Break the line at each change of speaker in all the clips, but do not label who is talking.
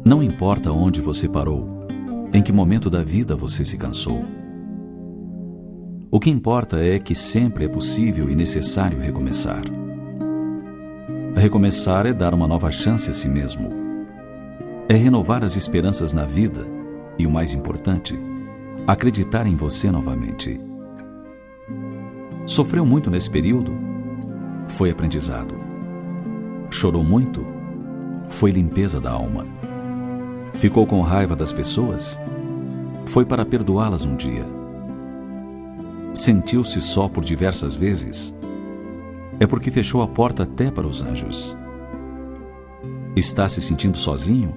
Não importa onde você parou, em que momento da vida você se cansou. O que importa é que sempre é possível e necessário recomeçar. Recomeçar é dar uma nova chance a si mesmo. É renovar as esperanças na vida e, o mais importante, acreditar em você novamente. Sofreu muito nesse período? Foi aprendizado. Chorou muito? Foi limpeza da alma. Ficou com raiva das pessoas? Foi para perdoá-las um dia. Sentiu-se só por diversas vezes? É porque fechou a porta até para os anjos. Está se sentindo sozinho?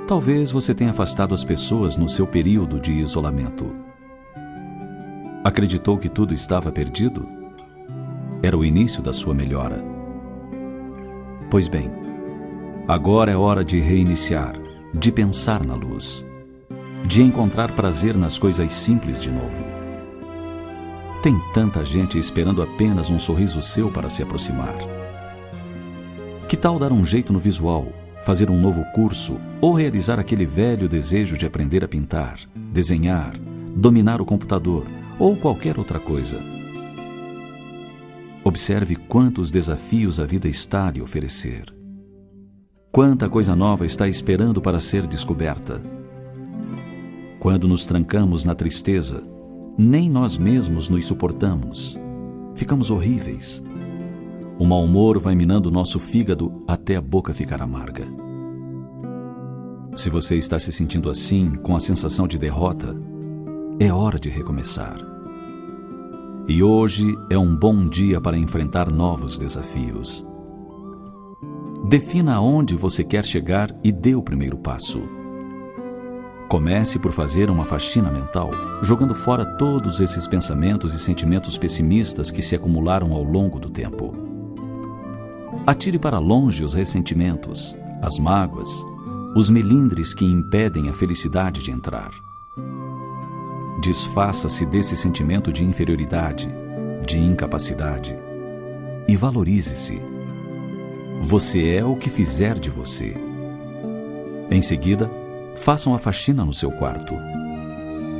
Talvez você tenha afastado as pessoas no seu período de isolamento. Acreditou que tudo estava perdido? Era o início da sua melhora. Pois bem, agora é hora de reiniciar, de pensar na luz, de encontrar prazer nas coisas simples de novo. Tem tanta gente esperando apenas um sorriso seu para se aproximar. Que tal dar um jeito no visual, fazer um novo curso ou realizar aquele velho desejo de aprender a pintar, desenhar, dominar o computador ou qualquer outra coisa? Observe quantos desafios a vida está a lhe oferecer. Quanta coisa nova está esperando para ser descoberta. Quando nos trancamos na tristeza, nem nós mesmos nos suportamos. Ficamos horríveis. O mau humor vai minando nosso fígado até a boca ficar amarga. Se você está se sentindo assim, com a sensação de derrota, é hora de recomeçar. E hoje é um bom dia para enfrentar novos desafios. Defina aonde você quer chegar e dê o primeiro passo. Comece por fazer uma faxina mental, jogando fora todos esses pensamentos e sentimentos pessimistas que se acumularam ao longo do tempo. Atire para longe os ressentimentos, as mágoas, os melindres que impedem a felicidade de entrar. Desfaça-se desse sentimento de inferioridade, de incapacidade, e valorize-se. Você é o que fizer de você. Em seguida, faça uma faxina no seu quarto.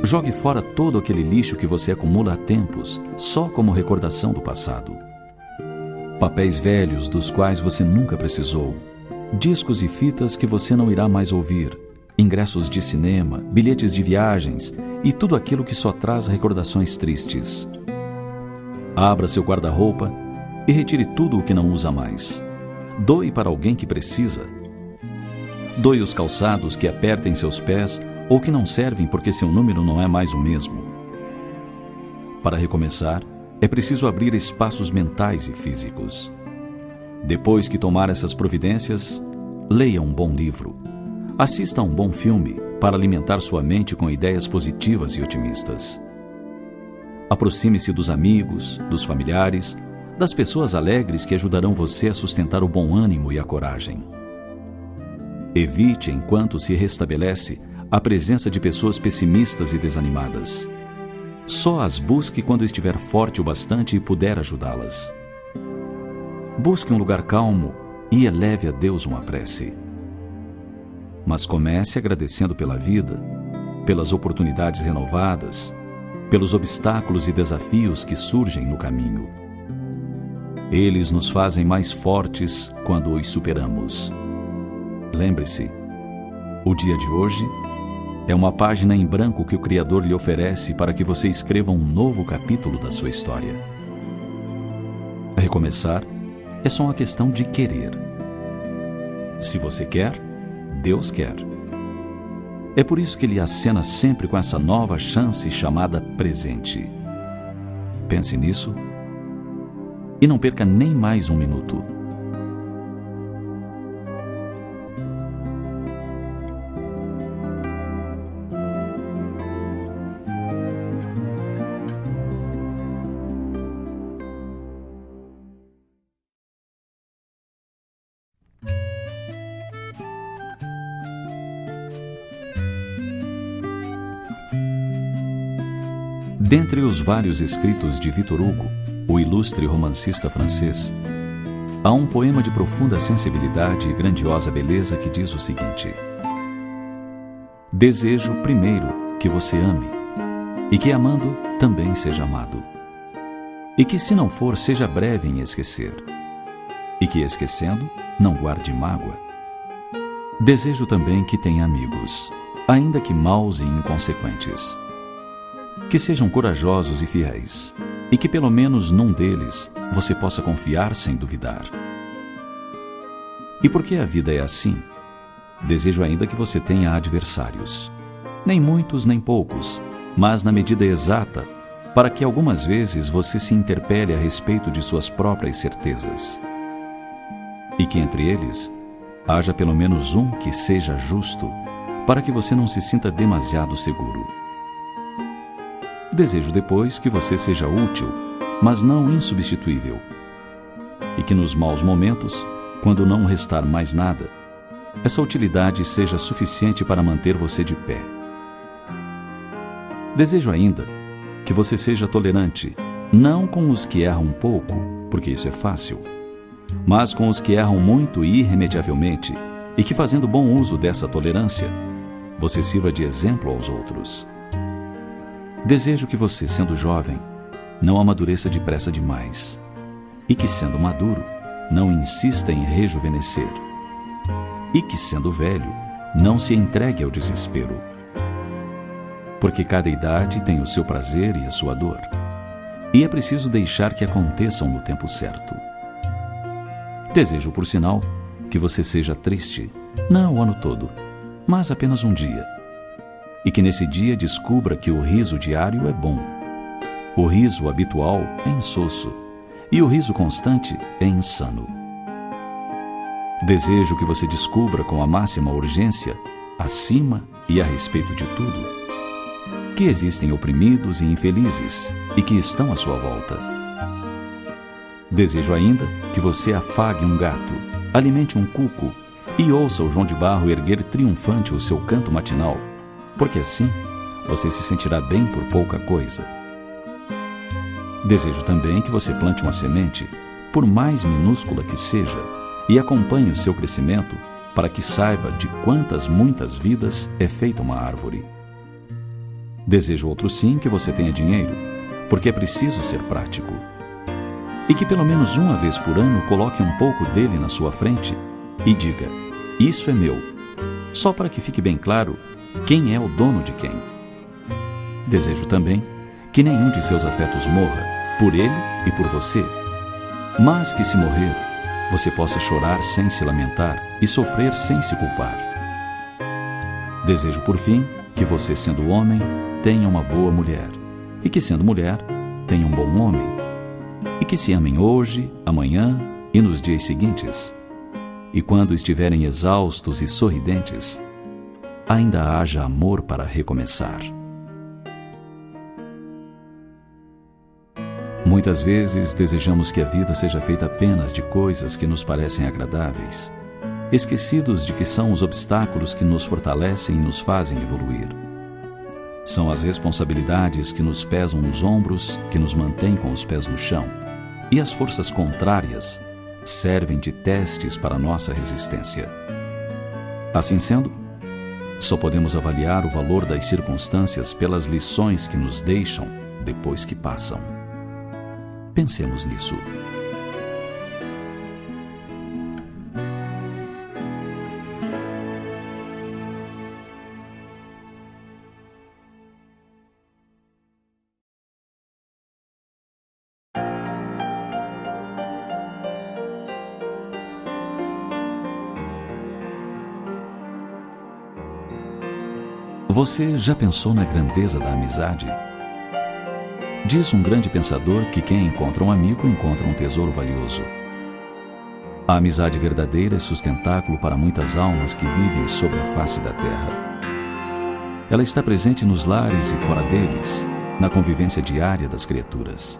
Jogue fora todo aquele lixo que você acumula há tempos, só como recordação do passado. Papéis velhos dos quais você nunca precisou, discos e fitas que você não irá mais ouvir, ingressos de cinema, bilhetes de viagens e tudo aquilo que só traz recordações tristes. Abra seu guarda-roupa e retire tudo o que não usa mais. Doe para alguém que precisa. Doe os calçados que apertem seus pés ou que não servem porque seu número não é mais o mesmo. Para recomeçar, é preciso abrir espaços mentais e físicos. Depois que tomar essas providências, leia um bom livro. Assista a um bom filme para alimentar sua mente com ideias positivas e otimistas. Aproxime-se dos amigos, dos familiares, das pessoas alegres que ajudarão você a sustentar o bom ânimo e a coragem. Evite, enquanto se restabelece, a presença de pessoas pessimistas e desanimadas. Só as busque quando estiver forte o bastante e puder ajudá-las. Busque um lugar calmo e eleve a Deus uma prece. Mas comece agradecendo pela vida, pelas oportunidades renovadas, pelos obstáculos e desafios que surgem no caminho. Eles nos fazem mais fortes quando os superamos. Lembre-se, o dia de hoje é uma página em branco que o Criador lhe oferece para que você escreva um novo capítulo da sua história. Recomeçar é só uma questão de querer. Se você quer, Deus quer. É por isso que Ele acena sempre com essa nova chance chamada presente. Pense nisso e não perca nem mais um minuto. Dentre os vários escritos de Victor Hugo, o ilustre romancista francês, há um poema de profunda sensibilidade e grandiosa beleza que diz o seguinte: Desejo, primeiro, que você ame, e que amando também seja amado. E que, se não for, seja breve em esquecer, e que, esquecendo, não guarde mágoa. Desejo também que tenha amigos, ainda que maus e inconsequentes, que sejam corajosos e fiéis, e que pelo menos num deles você possa confiar sem duvidar. E porque a vida é assim, desejo ainda que você tenha adversários, nem muitos nem poucos, mas na medida exata, para que algumas vezes você se interpele a respeito de suas próprias certezas. E que entre eles haja pelo menos um que seja justo, para que você não se sinta demasiado seguro. Desejo depois que você seja útil, mas não insubstituível, e que nos maus momentos, quando não restar mais nada, essa utilidade seja suficiente para manter você de pé. Desejo ainda que você seja tolerante, não com os que erram um pouco, porque isso é fácil, mas com os que erram muito e irremediavelmente, e que, fazendo bom uso dessa tolerância, você sirva de exemplo aos outros. Desejo que você, sendo jovem, não amadureça depressa demais, e que, sendo maduro, não insista em rejuvenescer, e que, sendo velho, não se entregue ao desespero. Porque cada idade tem o seu prazer e a sua dor, e é preciso deixar que aconteçam no tempo certo. Desejo, por sinal, que você seja triste, não o ano todo, mas apenas um dia, e que nesse dia descubra que o riso diário é bom, o riso habitual é insosso, e o riso constante é insano. Desejo que você descubra com a máxima urgência, acima e a respeito de tudo, que existem oprimidos e infelizes e que estão à sua volta. Desejo ainda que você afague um gato, alimente um cuco e ouça o João de Barro erguer triunfante o seu canto matinal, porque assim você se sentirá bem por pouca coisa. Desejo também que você plante uma semente, por mais minúscula que seja, e acompanhe o seu crescimento para que saiba de quantas muitas vidas é feita uma árvore. Desejo outro sim que você tenha dinheiro, porque é preciso ser prático. E que pelo menos uma vez por ano coloque um pouco dele na sua frente e diga: isso é meu, só para que fique bem claro quem é o dono de quem. Desejo também que nenhum de seus afetos morra, por ele e por você, mas que, se morrer, você possa chorar sem se lamentar e sofrer sem se culpar. Desejo, por fim, que você, sendo homem, tenha uma boa mulher, e que, sendo mulher, tenha um bom homem, e que se amem hoje, amanhã e nos dias seguintes, e quando estiverem exaustos e sorridentes, ainda haja amor para recomeçar. Muitas vezes desejamos que a vida seja feita apenas de coisas que nos parecem agradáveis, esquecidos de que são os obstáculos que nos fortalecem e nos fazem evoluir. São as responsabilidades que nos pesam nos ombros, que nos mantêm com os pés no chão, e as forças contrárias servem de testes para nossa resistência. Assim sendo, só podemos avaliar o valor das circunstâncias pelas lições que nos deixam depois que passam. Pensemos nisso. Você já pensou na grandeza da amizade? Diz um grande pensador que quem encontra um amigo encontra um tesouro valioso. A amizade verdadeira é sustentáculo para muitas almas que vivem sobre a face da terra. Ela está presente nos lares e fora deles, na convivência diária das criaturas.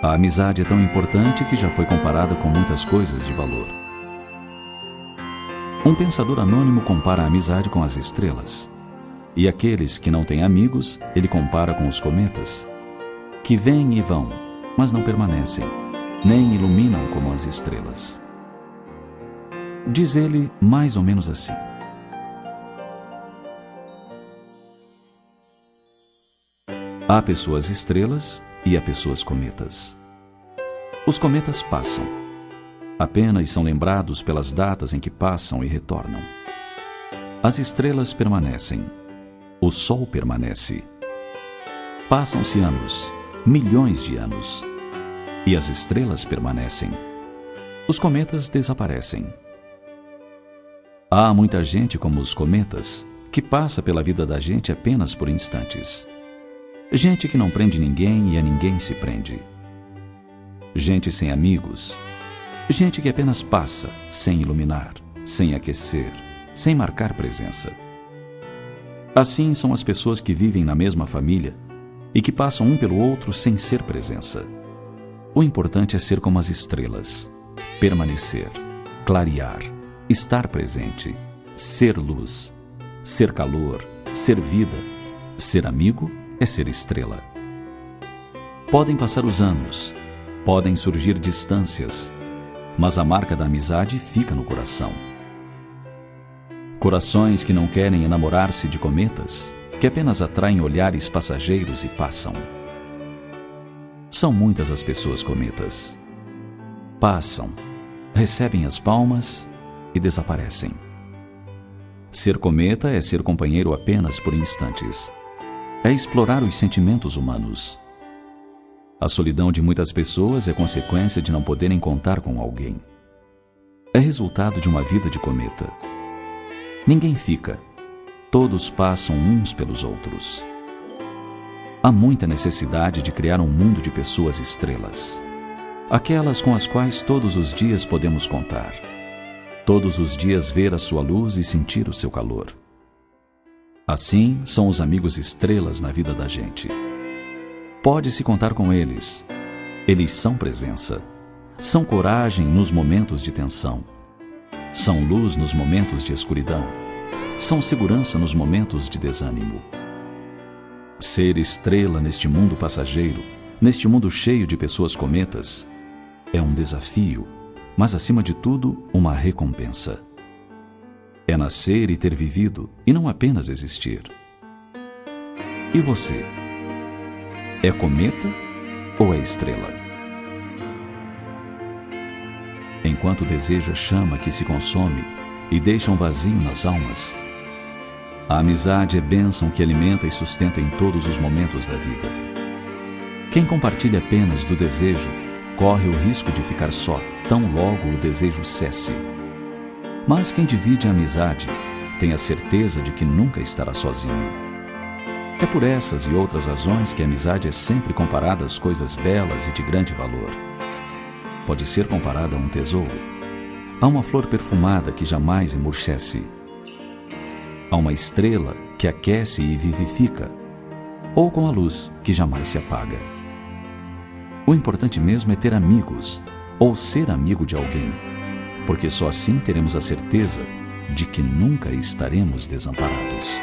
A amizade é tão importante que já foi comparada com muitas coisas de valor. Um pensador anônimo compara a amizade com as estrelas. E aqueles que não têm amigos, ele compara com os cometas, que vêm e vão, mas não permanecem, nem iluminam como as estrelas. Diz ele mais ou menos assim: Há pessoas estrelas e há pessoas cometas. Os cometas passam. Apenas são lembrados pelas datas em que passam e retornam. As estrelas permanecem. O Sol permanece. Passam-se anos, milhões de anos, e as estrelas permanecem. Os cometas desaparecem. Há muita gente como os cometas que passa pela vida da gente apenas por instantes. Gente que não prende ninguém e a ninguém se prende. Gente sem amigos. Gente que apenas passa, sem iluminar, sem aquecer, sem marcar presença. Assim são as pessoas que vivem na mesma família e que passam um pelo outro sem ser presença. O importante é ser como as estrelas, permanecer, clarear, estar presente, ser luz, ser calor, ser vida. Ser amigo é ser estrela. Podem passar os anos, podem surgir distâncias, mas a marca da amizade fica no coração. Corações que não querem enamorar-se de cometas, que apenas atraem olhares passageiros e passam. São muitas as pessoas cometas. Passam, recebem as palmas e desaparecem. Ser cometa é ser companheiro apenas por instantes. É explorar os sentimentos humanos. A solidão de muitas pessoas é consequência de não poderem contar com alguém. É resultado de uma vida de cometa. Ninguém fica. Todos passam uns pelos outros. Há muita necessidade de criar um mundo de pessoas estrelas. Aquelas com as quais todos os dias podemos contar. Todos os dias ver a sua luz e sentir o seu calor. Assim são os amigos estrelas na vida da gente. Pode-se contar com eles. Eles são presença. São coragem nos momentos de tensão. São luz nos momentos de escuridão. São segurança nos momentos de desânimo. Ser estrela neste mundo passageiro, neste mundo cheio de pessoas cometas, é um desafio, mas acima de tudo, uma recompensa. É nascer e ter vivido, e não apenas existir. E você? É cometa ou é estrela? Enquanto o desejo é chama que se consome e deixa um vazio nas almas, a amizade é bênção que alimenta e sustenta em todos os momentos da vida. Quem compartilha apenas do desejo corre o risco de ficar só, tão logo o desejo cesse. Mas quem divide a amizade tem a certeza de que nunca estará sozinho. É por essas e outras razões que a amizade é sempre comparada às coisas belas e de grande valor. Pode ser comparada a um tesouro, a uma flor perfumada que jamais emurchece, a uma estrela que aquece e vivifica, ou com a luz que jamais se apaga. O importante mesmo é ter amigos, ou ser amigo de alguém, porque só assim teremos a certeza de que nunca estaremos desamparados.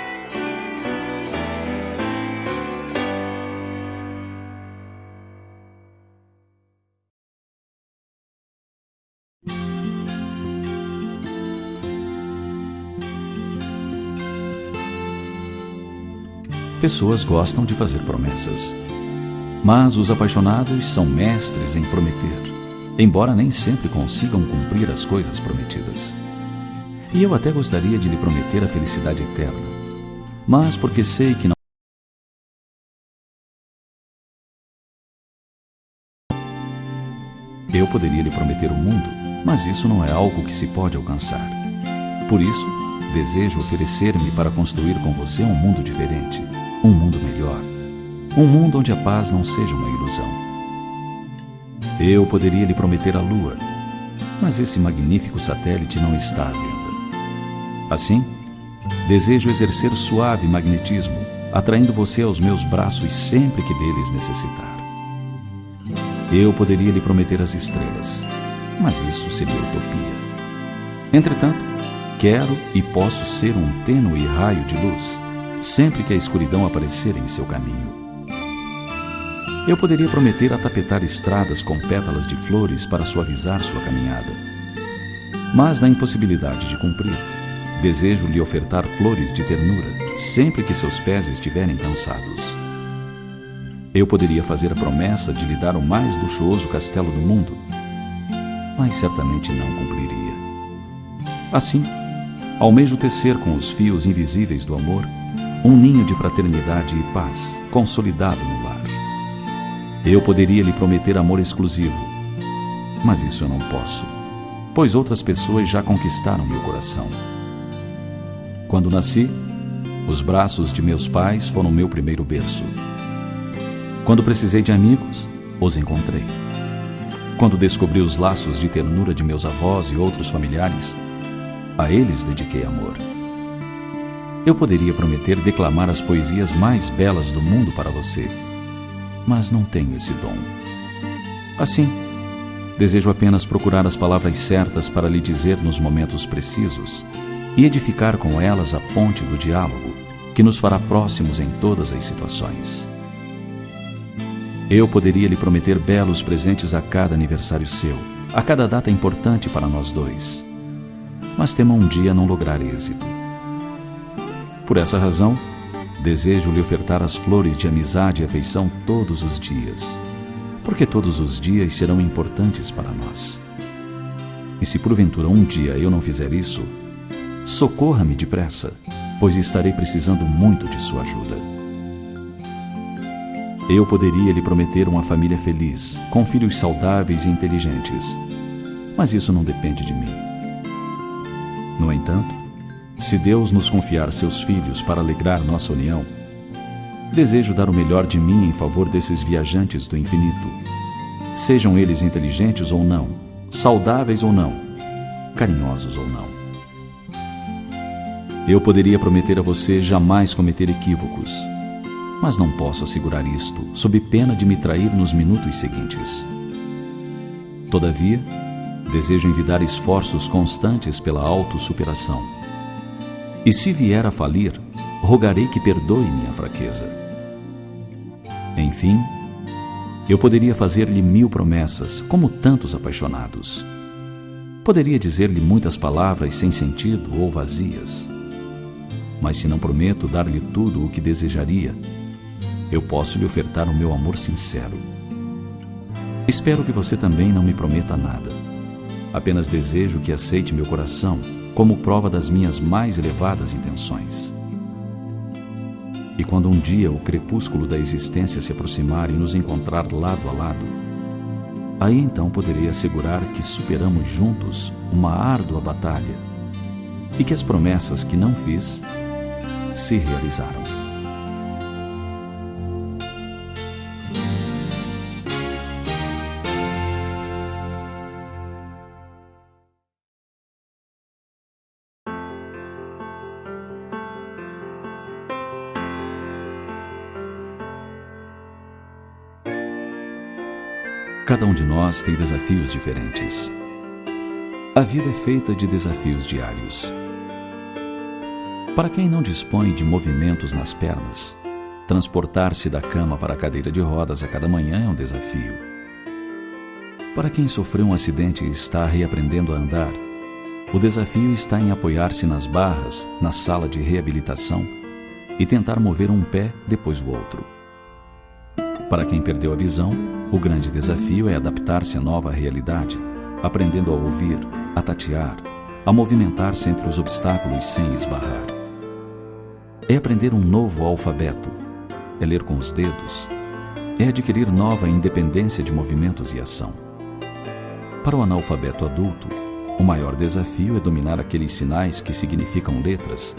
Pessoas gostam de fazer promessas, mas os apaixonados são mestres em prometer, embora nem sempre consigam cumprir as coisas prometidas. E eu até gostaria de lhe prometer a felicidade eterna, mas porque sei que não eu poderia lhe prometer o mundo, mas isso não é algo que se pode alcançar. Por isso, desejo oferecer-me para construir com você um mundo diferente, um mundo melhor, um mundo onde a paz não seja uma ilusão. Eu poderia lhe prometer a Lua, mas esse magnífico satélite não está à venda. Assim, desejo exercer suave magnetismo, atraindo você aos meus braços sempre que deles necessitar. Eu poderia lhe prometer as estrelas, mas isso seria utopia. Entretanto, quero e posso ser um tênue raio de luz, sempre que a escuridão aparecer em seu caminho. Eu poderia prometer atapetar estradas com pétalas de flores para suavizar sua caminhada. Mas na impossibilidade de cumprir, desejo lhe ofertar flores de ternura, sempre que seus pés estiverem cansados. Eu poderia fazer a promessa de lhe dar o mais luxuoso castelo do mundo, mas certamente não cumpriria. Assim, almejo tecer com os fios invisíveis do amor um ninho de fraternidade e paz consolidado no lar. Eu poderia lhe prometer amor exclusivo, mas isso eu não posso, pois outras pessoas já conquistaram meu coração. Quando nasci, os braços de meus pais foram meu primeiro berço. Quando precisei de amigos, os encontrei. Quando descobri os laços de ternura de meus avós e outros familiares, a eles dediquei amor. Eu poderia prometer declamar as poesias mais belas do mundo para você, mas não tenho esse dom. Assim, desejo apenas procurar as palavras certas para lhe dizer nos momentos precisos e edificar com elas a ponte do diálogo que nos fará próximos em todas as situações. Eu poderia lhe prometer belos presentes a cada aniversário seu, a cada data importante para nós dois, mas temo um dia não lograr êxito. Por essa razão, desejo lhe ofertar as flores de amizade e afeição todos os dias, porque todos os dias serão importantes para nós. E se porventura um dia eu não fizer isso, socorra-me depressa, pois estarei precisando muito de sua ajuda. Eu poderia lhe prometer uma família feliz, com filhos saudáveis e inteligentes, mas isso não depende de mim. No entanto, se Deus nos confiar seus filhos para alegrar nossa união, desejo dar o melhor de mim em favor desses viajantes do infinito, sejam eles inteligentes ou não, saudáveis ou não, carinhosos ou não. Eu poderia prometer a você jamais cometer equívocos, mas não posso assegurar isto, sob pena de me trair nos minutos seguintes. Todavia, desejo envidar esforços constantes pela autossuperação. E se vier a falir, rogarei que perdoe minha fraqueza. Enfim, eu poderia fazer-lhe 1000 promessas, como tantos apaixonados. Poderia dizer-lhe muitas palavras sem sentido ou vazias. Mas se não prometo dar-lhe tudo o que desejaria, eu posso lhe ofertar o meu amor sincero. Espero que você também não me prometa nada. Apenas desejo que aceite meu coração como prova das minhas mais elevadas intenções. E quando um dia o crepúsculo da existência se aproximar e nos encontrar lado a lado, aí então poderei assegurar que superamos juntos uma árdua batalha e que as promessas que não fiz se realizaram. Cada um de nós tem desafios diferentes. A vida é feita de desafios diários. Para quem não dispõe de movimentos nas pernas, transportar-se da cama para a cadeira de rodas a cada manhã é um desafio. Para quem sofreu um acidente e está reaprendendo a andar, o desafio está em apoiar-se nas barras, na sala de reabilitação e tentar mover um pé depois do outro. Para quem perdeu a visão, o grande desafio é adaptar-se à nova realidade, aprendendo a ouvir, a tatear, a movimentar-se entre os obstáculos sem esbarrar. É aprender um novo alfabeto, é ler com os dedos, é adquirir nova independência de movimentos e ação. Para o analfabeto adulto, o maior desafio é dominar aqueles sinais que significam letras,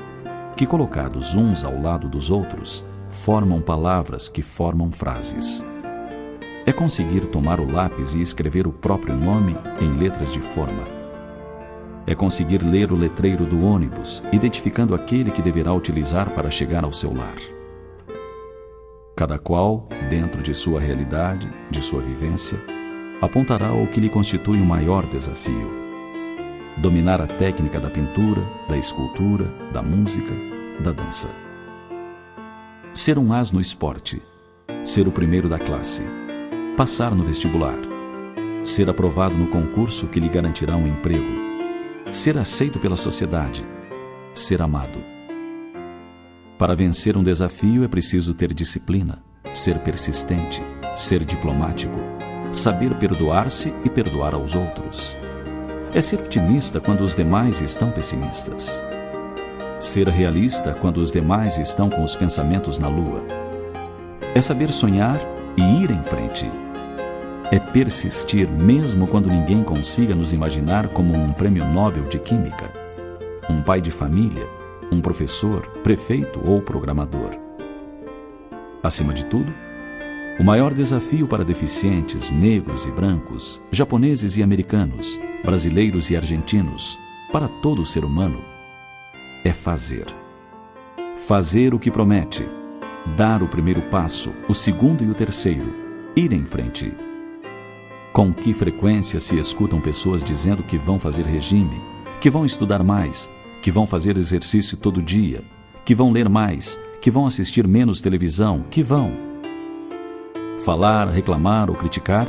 que colocados uns ao lado dos outros, formam palavras que formam frases. É conseguir tomar o lápis e escrever o próprio nome em letras de forma. É conseguir ler o letreiro do ônibus, identificando aquele que deverá utilizar para chegar ao seu lar. Cada qual, dentro de sua realidade, de sua vivência, apontará ao que lhe constitui o maior desafio: dominar a técnica da pintura, da escultura, da música, da dança. Ser um as no esporte, ser o primeiro da classe, passar no vestibular, ser aprovado no concurso que lhe garantirá um emprego, ser aceito pela sociedade, ser amado. Para vencer um desafio é preciso ter disciplina, ser persistente, ser diplomático, saber perdoar-se e perdoar aos outros. É ser otimista quando os demais estão pessimistas. Ser realista quando os demais estão com os pensamentos na lua. É saber sonhar e ir em frente. É persistir mesmo quando ninguém consiga nos imaginar como um prêmio Nobel de Química, um pai de família, um professor, prefeito ou programador. Acima de tudo, o maior desafio para deficientes, negros e brancos, japoneses e americanos, brasileiros e argentinos, para todo ser humano, é fazer. Fazer o que promete, dar o primeiro passo, o segundo e o terceiro, ir em frente. Com que frequência se escutam pessoas dizendo que vão fazer regime, que vão estudar mais, que vão fazer exercício todo dia, que vão ler mais, que vão assistir menos televisão, que vão. Falar, reclamar ou criticar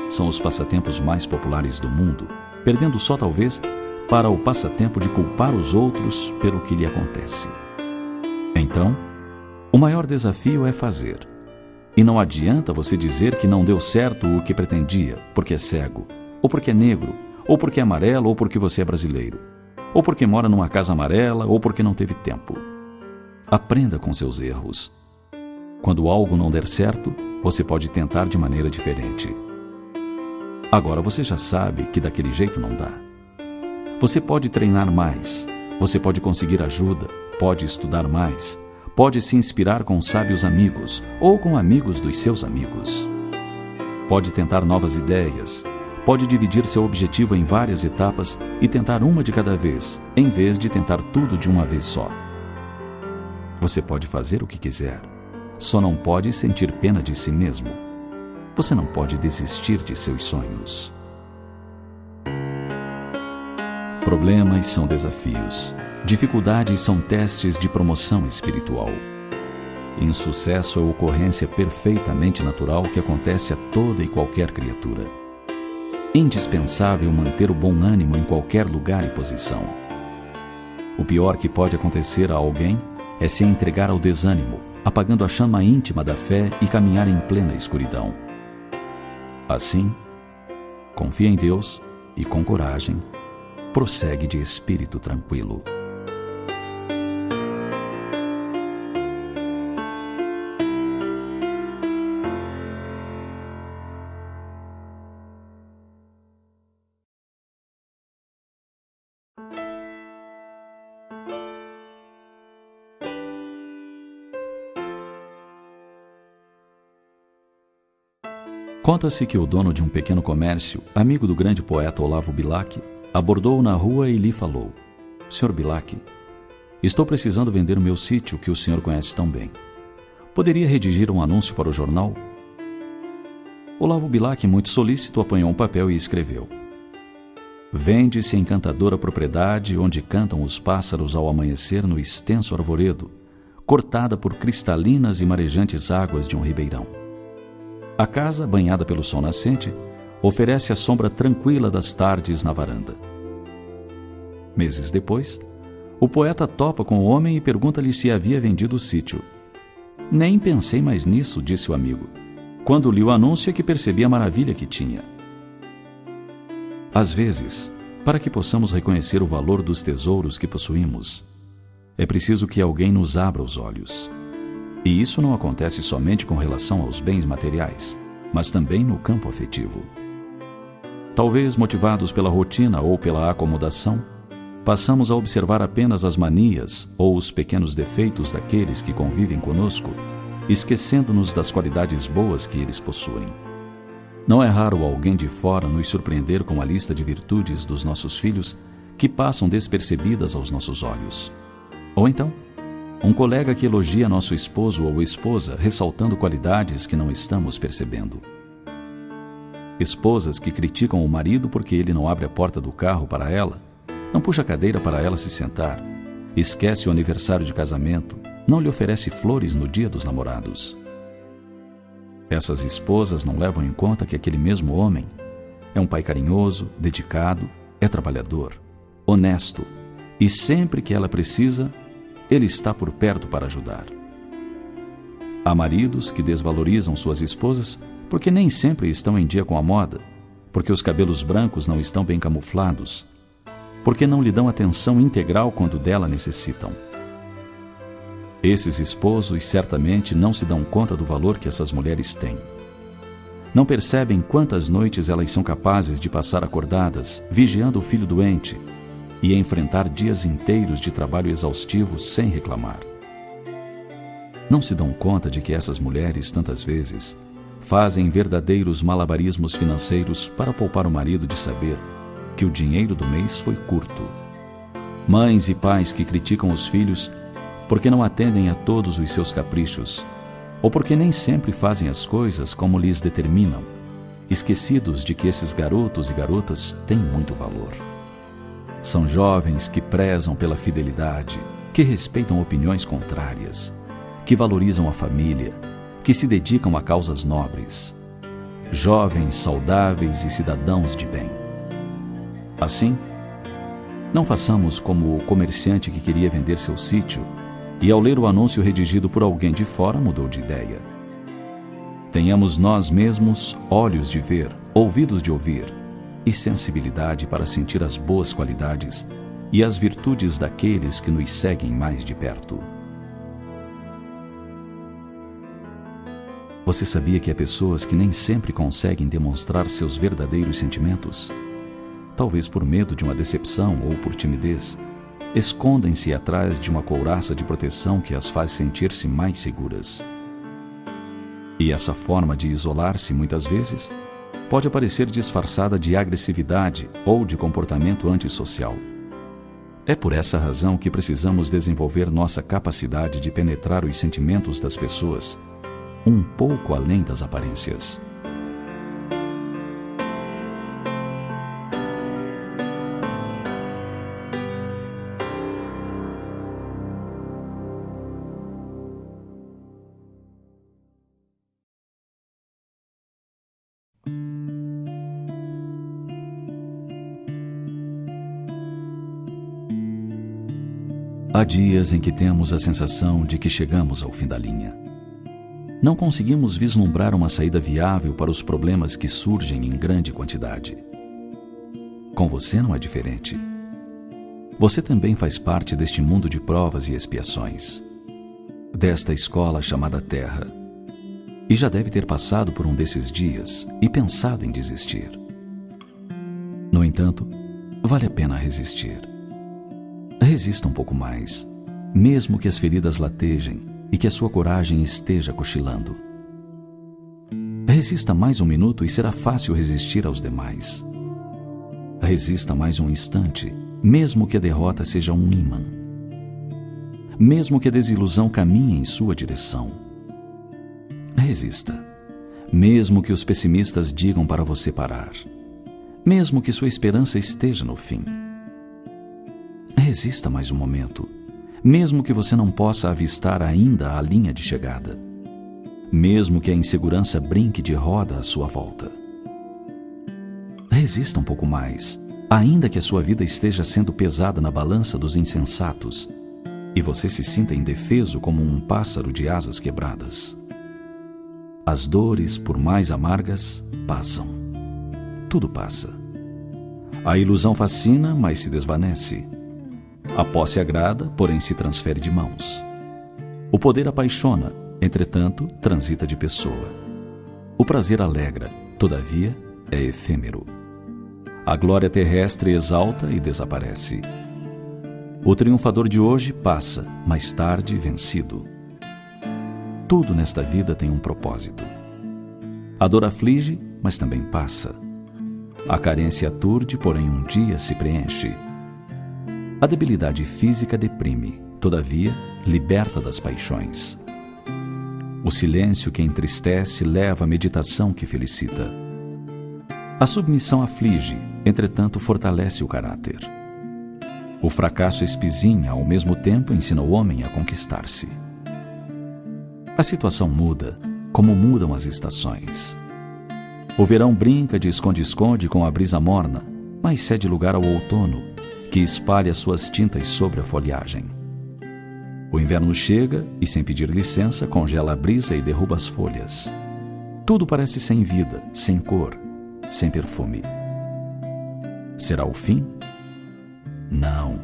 são os passatempos mais populares do mundo, perdendo só talvez para o passatempo de culpar os outros pelo que lhe acontece. Então, o maior desafio é fazer. E não adianta você dizer que não deu certo o que pretendia, porque é cego, ou porque é negro, ou porque é amarelo, ou porque você é brasileiro, ou porque mora numa casa amarela, ou porque não teve tempo. Aprenda com seus erros. Quando algo não der certo, você pode tentar de maneira diferente. Agora você já sabe que daquele jeito não dá. Você pode treinar mais, você pode conseguir ajuda, pode estudar mais, pode se inspirar com sábios amigos ou com amigos dos seus amigos. Pode tentar novas ideias, pode dividir seu objetivo em várias etapas e tentar uma de cada vez, em vez de tentar tudo de uma vez só. Você pode fazer o que quiser, só não pode sentir pena de si mesmo. Você não pode desistir de seus sonhos. Problemas são desafios. Dificuldades são testes de promoção espiritual. Insucesso é ocorrência perfeitamente natural que acontece a toda e qualquer criatura. Indispensável manter o bom ânimo em qualquer lugar e posição. O pior que pode acontecer a alguém é se entregar ao desânimo, apagando a chama íntima da fé e caminhar em plena escuridão. Assim, confia em Deus e, com coragem, prossegue de espírito tranquilo. Conta-se que o dono de um pequeno comércio, amigo do grande poeta Olavo Bilac, abordou-o na rua e lhe falou: Sr. Bilac, estou precisando vender o meu sítio que o senhor conhece tão bem. Poderia redigir um anúncio para o jornal? Olavo Bilac, muito solícito, apanhou um papel e escreveu: Vende-se a encantadora propriedade onde cantam os pássaros ao amanhecer no extenso arvoredo, cortada por cristalinas e marejantes águas de um ribeirão. A casa, banhada pelo sol nascente, oferece a sombra tranquila das tardes na varanda. Meses depois, o poeta topa com o homem e pergunta-lhe se havia vendido o sítio. Nem pensei mais nisso, disse o amigo. Quando li o anúncio é que percebi a maravilha que tinha. Às vezes, para que possamos reconhecer o valor dos tesouros que possuímos, é preciso que alguém nos abra os olhos. E isso não acontece somente com relação aos bens materiais, mas também no campo afetivo. Talvez motivados pela rotina ou pela acomodação, passamos a observar apenas as manias ou os pequenos defeitos daqueles que convivem conosco, esquecendo-nos das qualidades boas que eles possuem. Não é raro alguém de fora nos surpreender com a lista de virtudes dos nossos filhos que passam despercebidas aos nossos olhos. Ou então, um colega que elogia nosso esposo ou esposa, ressaltando qualidades que não estamos percebendo. Esposas que criticam o marido porque ele não abre a porta do carro para ela, não puxa a cadeira para ela se sentar, esquece o aniversário de casamento, não lhe oferece flores no dia dos namorados. Essas esposas não levam em conta que aquele mesmo homem é um pai carinhoso, dedicado, é trabalhador, honesto e sempre que ela precisa, ele está por perto para ajudar. Há maridos que desvalorizam suas esposas porque nem sempre estão em dia com a moda, porque os cabelos brancos não estão bem camuflados, porque não lhe dão atenção integral quando dela necessitam. Esses esposos certamente não se dão conta do valor que essas mulheres têm. Não percebem quantas noites elas são capazes de passar acordadas, vigiando o filho doente e enfrentar dias inteiros de trabalho exaustivo sem reclamar. Não se dão conta de que essas mulheres, tantas vezes, fazem verdadeiros malabarismos financeiros para poupar o marido de saber que o dinheiro do mês foi curto. Mães e pais que criticam os filhos porque não atendem a todos os seus caprichos, ou porque nem sempre fazem as coisas como lhes determinam, esquecidos de que esses garotos e garotas têm muito valor. São jovens que prezam pela fidelidade, que respeitam opiniões contrárias, que valorizam a família, que se dedicam a causas nobres. Jovens, saudáveis e cidadãos de bem. Assim, não façamos como o comerciante que queria vender seu sítio e, ao ler o anúncio redigido por alguém de fora, mudou de ideia. Tenhamos nós mesmos olhos de ver, ouvidos de ouvir e sensibilidade para sentir as boas qualidades e as virtudes daqueles que nos seguem mais de perto. Você sabia que há pessoas que nem sempre conseguem demonstrar seus verdadeiros sentimentos? Talvez por medo de uma decepção ou por timidez, escondem-se atrás de uma couraça de proteção que as faz sentir-se mais seguras. E essa forma de isolar-se, muitas vezes, pode aparecer disfarçada de agressividade ou de comportamento antissocial. É por essa razão que precisamos desenvolver nossa capacidade de penetrar os sentimentos das pessoas, um pouco além das aparências. Há dias em que temos a sensação de que chegamos ao fim da linha. Não conseguimos vislumbrar uma saída viável para os problemas que surgem em grande quantidade. Com você não é diferente. Você também faz parte deste mundo de provas e expiações, desta escola chamada Terra, e já deve ter passado por um desses dias e pensado em desistir. No entanto, vale a pena resistir. Resista um pouco mais, mesmo que as feridas latejem e que a sua coragem esteja cochilando. Resista mais um minuto e será fácil resistir aos demais. Resista mais um instante, mesmo que a derrota seja um ímã. Mesmo que a desilusão caminhe em sua direção. Resista, mesmo que os pessimistas digam para você parar. Mesmo que sua esperança esteja no fim. Resista mais um momento, mesmo que você não possa avistar ainda a linha de chegada. Mesmo que a insegurança brinque de roda à sua volta. Resista um pouco mais, ainda que a sua vida esteja sendo pesada na balança dos insensatos e você se sinta indefeso como um pássaro de asas quebradas. As dores, por mais amargas, passam. Tudo passa. A ilusão fascina, mas se desvanece. A posse agrada, porém se transfere de mãos. O poder apaixona, entretanto, transita de pessoa. O prazer alegra, todavia, é efêmero. A glória terrestre exalta e desaparece. O triunfador de hoje passa, mais tarde vencido. Tudo nesta vida tem um propósito. A dor aflige, mas também passa. A carência aturde, porém um dia se preenche. A debilidade física deprime, todavia, liberta das paixões. O silêncio que entristece leva à meditação que felicita. A submissão aflige, entretanto fortalece o caráter. O fracasso espizinha, ao mesmo tempo ensina o homem a conquistar-se. A situação muda, como mudam as estações. O verão brinca de esconde-esconde com a brisa morna, mas cede lugar ao outono, que espalha suas tintas sobre a folhagem. O inverno chega e, sem pedir licença, congela a brisa e derruba as folhas. Tudo parece sem vida, sem cor, sem perfume. Será o fim? Não.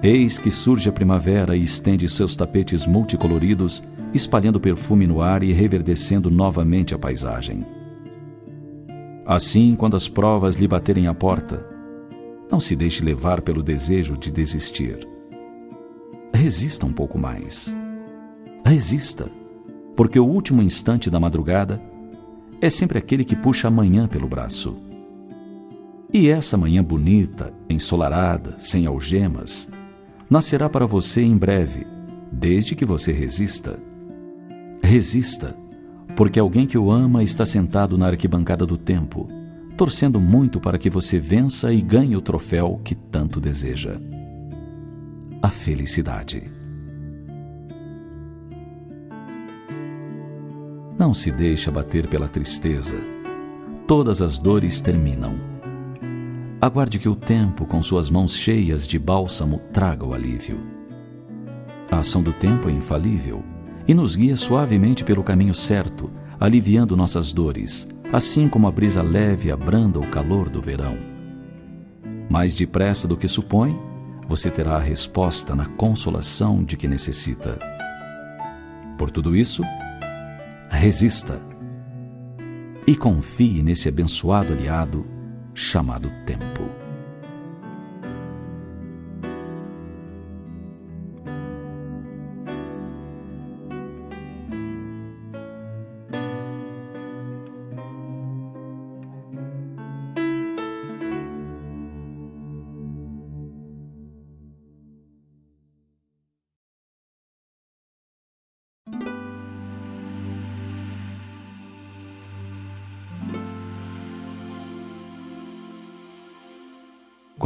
Eis que surge a primavera e estende seus tapetes multicoloridos, espalhando perfume no ar e reverdecendo novamente a paisagem. Assim, quando as provas lhe baterem à porta, não se deixe levar pelo desejo de desistir. Resista um pouco mais. Resista, porque o último instante da madrugada é sempre aquele que puxa a manhã pelo braço. E essa manhã bonita, ensolarada, sem algemas, nascerá para você em breve, desde que você resista. Resista, porque alguém que o ama está sentado na arquibancada do tempo, torcendo muito para que você vença e ganhe o troféu que tanto deseja: a felicidade. Não se deixe abater pela tristeza. Todas as dores terminam. Aguarde que o tempo, com suas mãos cheias de bálsamo, traga o alívio. A ação do tempo é infalível e nos guia suavemente pelo caminho certo, aliviando nossas dores, assim como a brisa leve abranda o calor do verão. Mais depressa do que supõe, você terá a resposta na consolação de que necessita. Por tudo isso, resista e confie nesse abençoado aliado chamado tempo.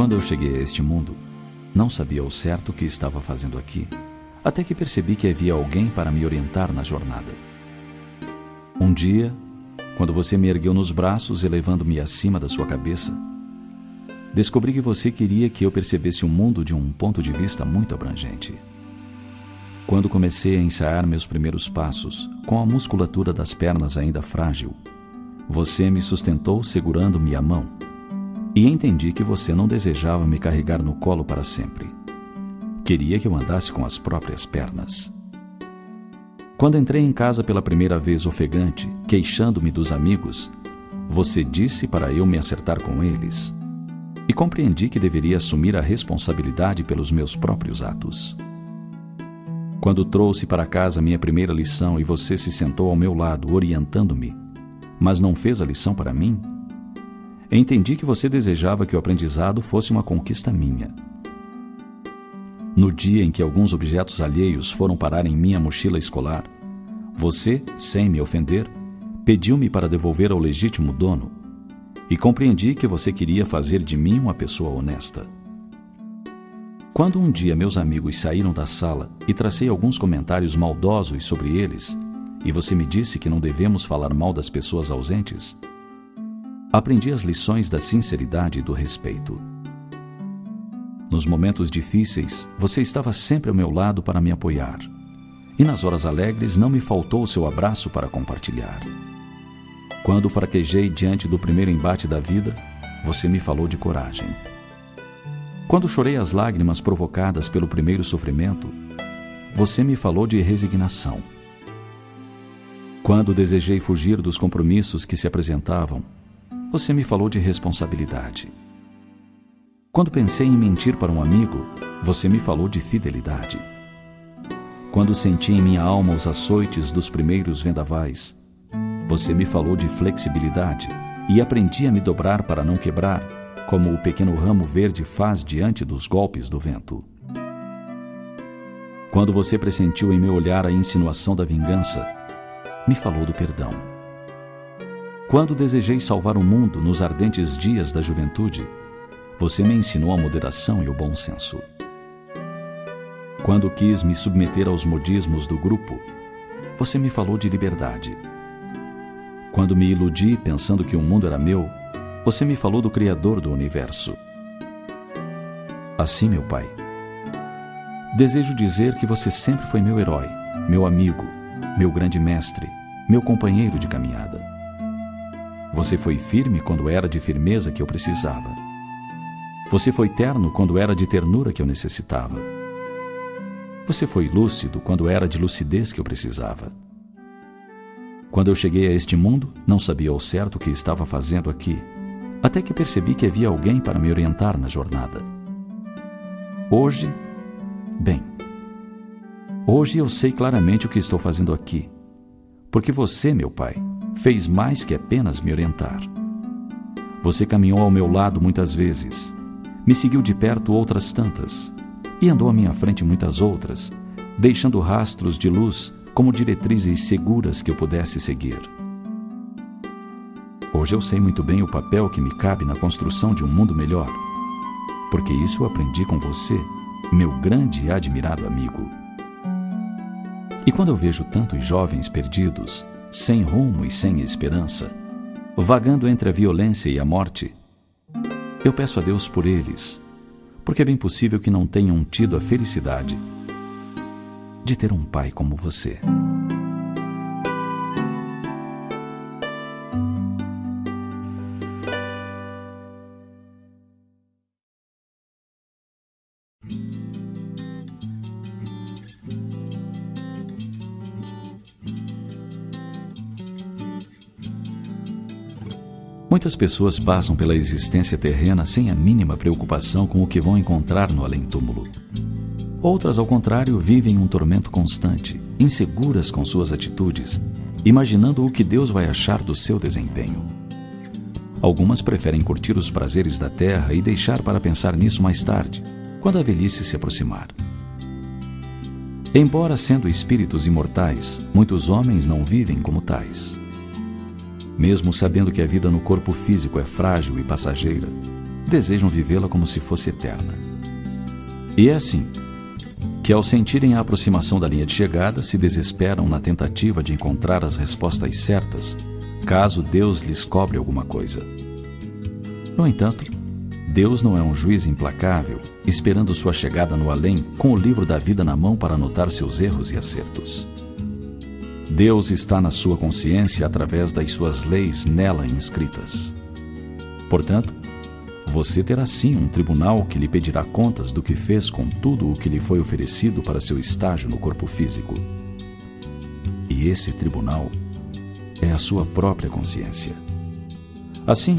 Quando eu cheguei a este mundo, não sabia ao certo o que estava fazendo aqui, até que percebi que havia alguém para me orientar na jornada. Um dia, quando você me ergueu nos braços, elevando-me acima da sua cabeça, descobri que você queria que eu percebesse o mundo de um ponto de vista muito abrangente. Quando comecei a ensaiar meus primeiros passos, com a musculatura das pernas ainda frágil, você me sustentou segurando-me a mão, e entendi que você não desejava me carregar no colo para sempre. Queria que eu andasse com as próprias pernas. Quando entrei em casa pela primeira vez ofegante, queixando-me dos amigos, você disse para eu me acertar com eles. E compreendi que deveria assumir a responsabilidade pelos meus próprios atos. Quando trouxe para casa minha primeira lição e você se sentou ao meu lado, orientando-me, mas não fez a lição para mim, entendi que você desejava que o aprendizado fosse uma conquista minha. No dia em que alguns objetos alheios foram parar em minha mochila escolar, você, sem me ofender, pediu-me para devolver ao legítimo dono, e compreendi que você queria fazer de mim uma pessoa honesta. Quando um dia meus amigos saíram da sala e tracei alguns comentários maldosos sobre eles, e você me disse que não devemos falar mal das pessoas ausentes, aprendi as lições da sinceridade e do respeito. Nos momentos difíceis, você estava sempre ao meu lado para me apoiar. E nas horas alegres não me faltou o seu abraço para compartilhar. Quando fraquejei diante do primeiro embate da vida, você me falou de coragem. Quando chorei as lágrimas provocadas pelo primeiro sofrimento, você me falou de resignação. Quando desejei fugir dos compromissos que se apresentavam, você me falou de responsabilidade. Quando pensei em mentir para um amigo, você me falou de fidelidade. Quando senti em minha alma os açoites dos primeiros vendavais, você me falou de flexibilidade e aprendi a me dobrar para não quebrar, como o pequeno ramo verde faz diante dos golpes do vento. Quando você pressentiu em meu olhar a insinuação da vingança, me falou do perdão. Quando desejei salvar o mundo nos ardentes dias da juventude, você me ensinou a moderação e o bom senso. Quando quis me submeter aos modismos do grupo, você me falou de liberdade. Quando me iludi pensando que o mundo era meu, você me falou do Criador do universo. Assim, meu Pai, Desejo dizer que você sempre foi meu herói, meu amigo, meu grande mestre, meu companheiro de caminhada. Você foi firme quando era de firmeza que eu precisava. Você foi terno quando era de ternura que eu necessitava. Você foi lúcido quando era de lucidez que eu precisava. Quando eu cheguei a este mundo, não sabia ao certo o que estava fazendo aqui, até que percebi que havia alguém para me orientar na jornada. Hoje eu sei claramente o que estou fazendo aqui, porque você, meu Pai, fez mais que apenas me orientar. Você caminhou ao meu lado muitas vezes, me seguiu de perto outras tantas, e andou à minha frente muitas outras, deixando rastros de luz como diretrizes seguras que eu pudesse seguir. Hoje eu sei muito bem o papel que me cabe na construção de um mundo melhor, porque isso eu aprendi com você, meu grande e admirado amigo. E quando eu vejo tantos jovens perdidos, sem rumo e sem esperança, vagando entre a violência e a morte, eu peço a Deus por eles, porque é bem possível que não tenham tido a felicidade de ter um pai como você. Muitas pessoas passam pela existência terrena sem a mínima preocupação com o que vão encontrar no além-túmulo. Outras, ao contrário, vivem um tormento constante, inseguras com suas atitudes, imaginando o que Deus vai achar do seu desempenho. Algumas preferem curtir os prazeres da terra e deixar para pensar nisso mais tarde, quando a velhice se aproximar. Embora sendo espíritos imortais, muitos homens não vivem como tais. Mesmo sabendo que a vida no corpo físico é frágil e passageira, desejam vivê-la como se fosse eterna. E é assim que, ao sentirem a aproximação da linha de chegada, se desesperam na tentativa de encontrar as respostas certas, caso Deus lhes cobre alguma coisa. No entanto, Deus não é um juiz implacável, esperando sua chegada no além com o livro da vida na mão para anotar seus erros e acertos. Deus está na sua consciência através das suas leis nela inscritas. Portanto, você terá sim um tribunal que lhe pedirá contas do que fez com tudo o que lhe foi oferecido para seu estágio no corpo físico. E esse tribunal é a sua própria consciência. Assim,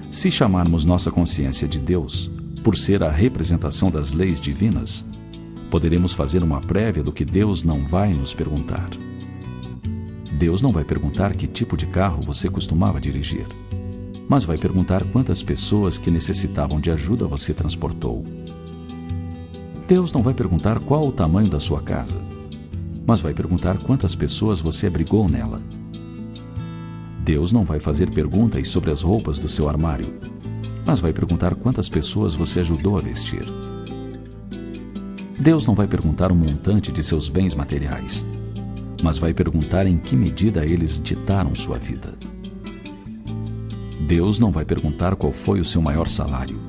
se chamarmos nossa consciência de Deus, por ser a representação das leis divinas, poderemos fazer uma prévia do que Deus não vai nos perguntar. Deus não vai perguntar que tipo de carro você costumava dirigir, mas vai perguntar quantas pessoas que necessitavam de ajuda você transportou. Deus não vai perguntar qual o tamanho da sua casa, mas vai perguntar quantas pessoas você abrigou nela. Deus não vai fazer perguntas sobre as roupas do seu armário, mas vai perguntar quantas pessoas você ajudou a vestir. Deus não vai perguntar o montante de seus bens materiais, mas vai perguntar em que medida eles ditaram sua vida. Deus não vai perguntar qual foi o seu maior salário,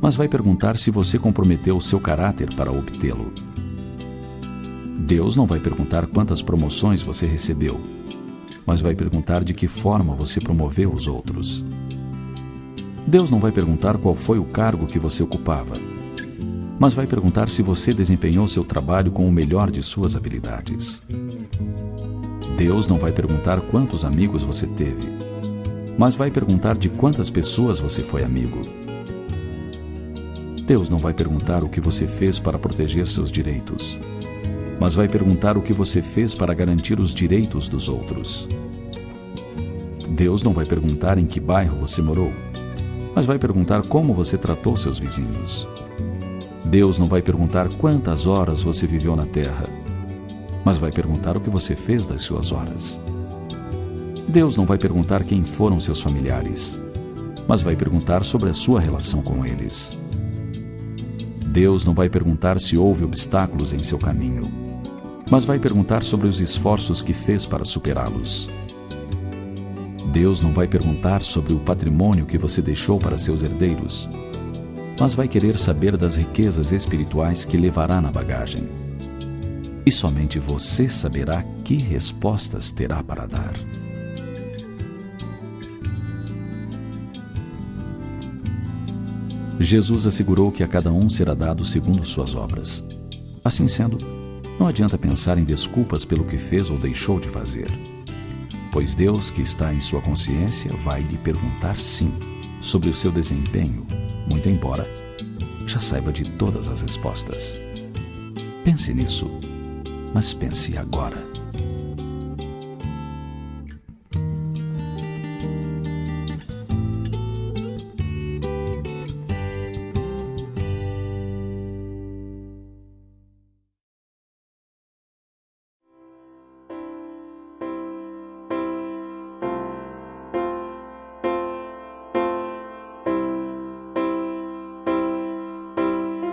mas vai perguntar se você comprometeu o seu caráter para obtê-lo. Deus não vai perguntar quantas promoções você recebeu, mas vai perguntar de que forma você promoveu os outros. Deus não vai perguntar qual foi o cargo que você ocupava, mas vai perguntar se você desempenhou seu trabalho com o melhor de suas habilidades. Deus não vai perguntar quantos amigos você teve, mas vai perguntar de quantas pessoas você foi amigo. Deus não vai perguntar o que você fez para proteger seus direitos, mas vai perguntar o que você fez para garantir os direitos dos outros. Deus não vai perguntar em que bairro você morou, mas vai perguntar como você tratou seus vizinhos. Deus não vai perguntar quantas horas você viveu na terra, mas vai perguntar o que você fez das suas horas. Deus não vai perguntar quem foram seus familiares, mas vai perguntar sobre a sua relação com eles. Deus não vai perguntar se houve obstáculos em seu caminho, mas vai perguntar sobre os esforços que fez para superá-los. Deus não vai perguntar sobre o patrimônio que você deixou para seus herdeiros, mas vai querer saber das riquezas espirituais que levará na bagagem. E somente você saberá que respostas terá para dar. Jesus assegurou que a cada um será dado segundo suas obras. Assim sendo, não adianta pensar em desculpas pelo que fez ou deixou de fazer. Pois Deus, que está em sua consciência, vai lhe perguntar sim sobre o seu desempenho, muito embora já saiba de todas as respostas. Pense nisso, mas pense agora.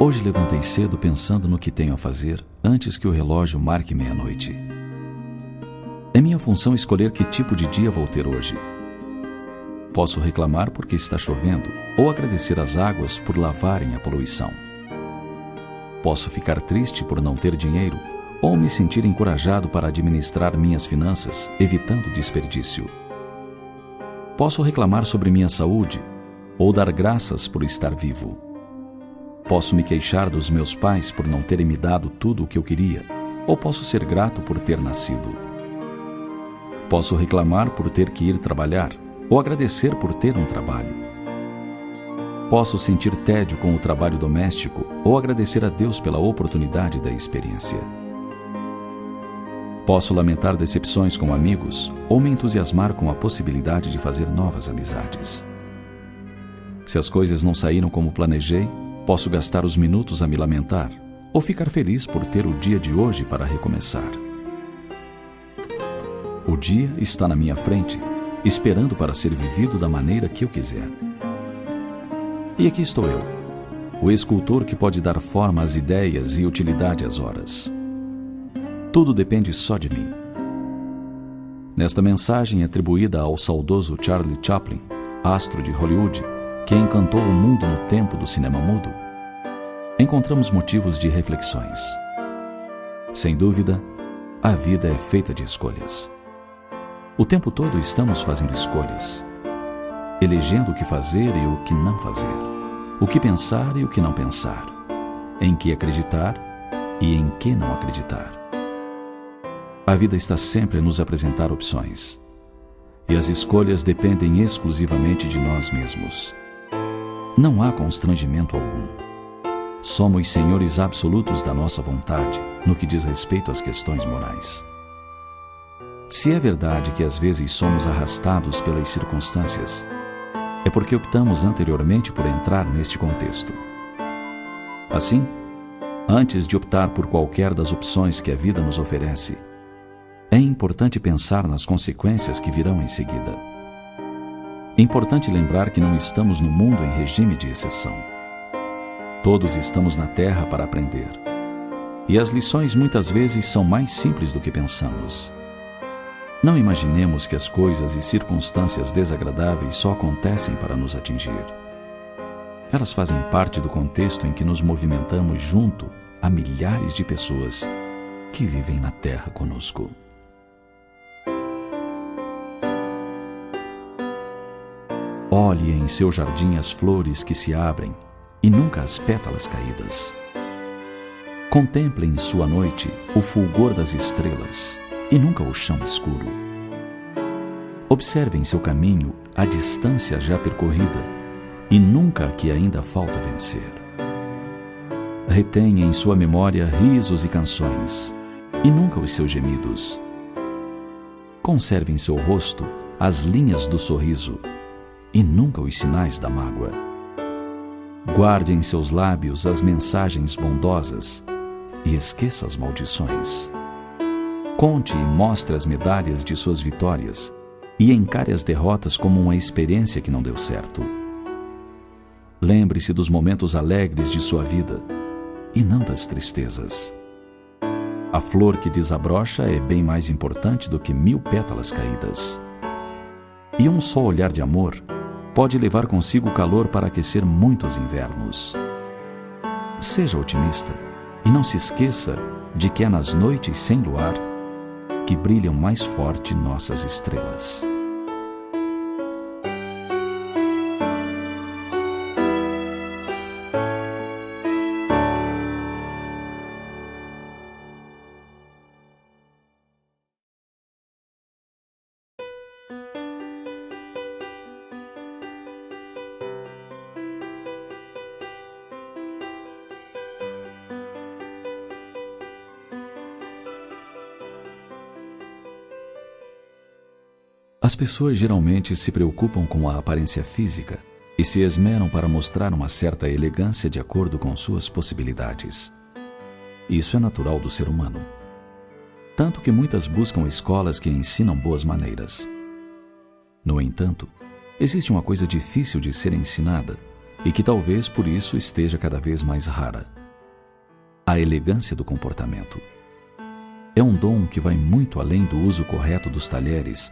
Hoje levantei cedo pensando no que tenho a fazer antes que o relógio marque meia-noite. É minha função escolher que tipo de dia vou ter hoje. Posso reclamar porque está chovendo ou agradecer às águas por lavarem a poluição. Posso ficar triste por não ter dinheiro ou me sentir encorajado para administrar minhas finanças, evitando desperdício. Posso reclamar sobre minha saúde ou dar graças por estar vivo. Posso me queixar dos meus pais por não terem me dado tudo o que eu queria, ou posso ser grato por ter nascido. Posso reclamar por ter que ir trabalhar, ou agradecer por ter um trabalho. Posso sentir tédio com o trabalho doméstico, ou agradecer a Deus pela oportunidade da experiência. Posso lamentar decepções com amigos, ou me entusiasmar com a possibilidade de fazer novas amizades. Se as coisas não saíram como planejei, posso gastar os minutos a me lamentar ou ficar feliz por ter o dia de hoje para recomeçar. O dia está na minha frente, esperando para ser vivido da maneira que eu quiser. E aqui estou eu, o escultor que pode dar forma às ideias e utilidade às horas. Tudo depende só de mim. Nesta mensagem atribuída ao saudoso Charlie Chaplin, astro de Hollywood, que encantou o mundo no tempo do cinema mudo, encontramos motivos de reflexões. Sem dúvida, a vida é feita de escolhas. O tempo todo estamos fazendo escolhas, elegendo o que fazer e o que não fazer, o que pensar e o que não pensar, em que acreditar e em que não acreditar. A vida está sempre a nos apresentar opções, e as escolhas dependem exclusivamente de nós mesmos. Não há constrangimento algum. Somos senhores absolutos da nossa vontade no que diz respeito às questões morais. Se é verdade que às vezes somos arrastados pelas circunstâncias, é porque optamos anteriormente por entrar neste contexto. Assim, antes de optar por qualquer das opções que a vida nos oferece, é importante pensar nas consequências que virão em seguida. É importante lembrar que não estamos no mundo em regime de exceção. Todos estamos na Terra para aprender. E as lições muitas vezes são mais simples do que pensamos. Não imaginemos que as coisas e circunstâncias desagradáveis só acontecem para nos atingir. Elas fazem parte do contexto em que nos movimentamos junto a milhares de pessoas que vivem na Terra conosco. Olhe em seu jardim as flores que se abrem e nunca as pétalas caídas. Contemple em sua noite o fulgor das estrelas e nunca o chão escuro. Observe em seu caminho a distância já percorrida e nunca a que ainda falta vencer. Retenha em sua memória risos e canções e nunca os seus gemidos. Conserve em seu rosto as linhas do sorriso e nunca os sinais da mágoa. Guarde em seus lábios as mensagens bondosas e esqueça as maldições. Conte e mostre as medalhas de suas vitórias e encare as derrotas como uma experiência que não deu certo. Lembre-se dos momentos alegres de sua vida e não das tristezas. A flor que desabrocha é bem mais importante do que 1000 pétalas caídas. E um só olhar de amor pode levar consigo calor para aquecer muitos invernos. Seja otimista e não se esqueça de que é nas noites sem luar que brilham mais forte nossas estrelas. As pessoas geralmente se preocupam com a aparência física e se esmeram para mostrar uma certa elegância de acordo com suas possibilidades. Isso é natural do ser humano. Tanto que muitas buscam escolas que ensinam boas maneiras. No entanto, existe uma coisa difícil de ser ensinada e que talvez por isso esteja cada vez mais rara: a elegância do comportamento. É um dom que vai muito além do uso correto dos talheres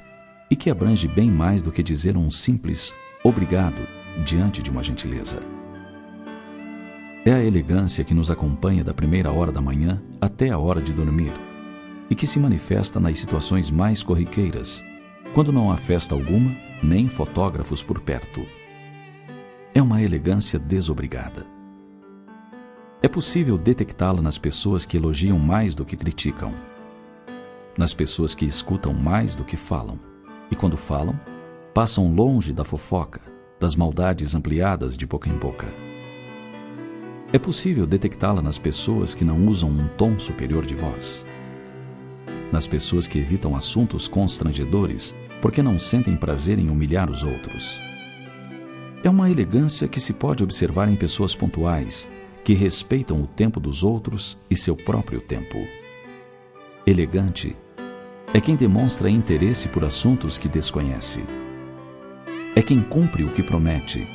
e que abrange bem mais do que dizer um simples obrigado diante de uma gentileza. É a elegância que nos acompanha da primeira hora da manhã até a hora de dormir e que se manifesta nas situações mais corriqueiras, quando não há festa alguma, nem fotógrafos por perto. É uma elegância desobrigada. É possível detectá-la nas pessoas que elogiam mais do que criticam, nas pessoas que escutam mais do que falam, e quando falam, passam longe da fofoca, das maldades ampliadas de boca em boca. É possível detectá-la nas pessoas que não usam um tom superior de voz, nas pessoas que evitam assuntos constrangedores porque não sentem prazer em humilhar os outros. É uma elegância que se pode observar em pessoas pontuais, que respeitam o tempo dos outros e seu próprio tempo. Elegante é quem demonstra interesse por assuntos que desconhece. É quem cumpre o que promete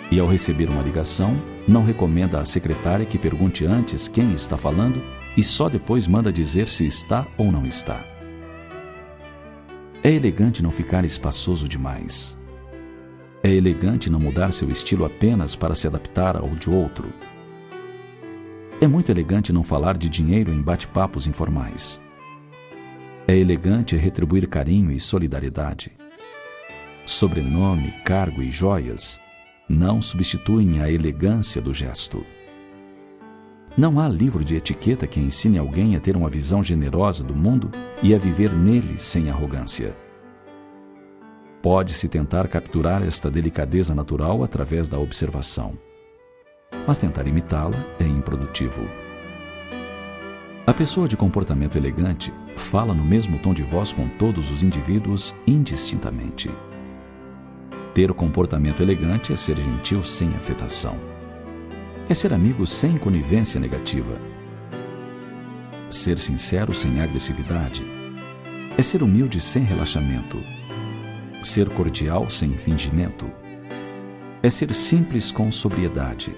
e, ao receber uma ligação, não recomenda à secretária que pergunte antes quem está falando e só depois manda dizer se está ou não está. É elegante não ficar espaçoso demais. É elegante não mudar seu estilo apenas para se adaptar ao de outro. É muito elegante não falar de dinheiro em bate-papos informais. É elegante retribuir carinho e solidariedade. Sobrenome, cargo e joias não substituem a elegância do gesto. Não há livro de etiqueta que ensine alguém a ter uma visão generosa do mundo e a viver nele sem arrogância. Pode-se tentar capturar esta delicadeza natural através da observação, mas tentar imitá-la é improdutivo. A pessoa de comportamento elegante fala no mesmo tom de voz com todos os indivíduos indistintamente. Ter comportamento elegante é ser gentil sem afetação. É ser amigo sem conivência negativa. Ser sincero sem agressividade. É ser humilde sem relaxamento. Ser cordial sem fingimento. É ser simples com sobriedade.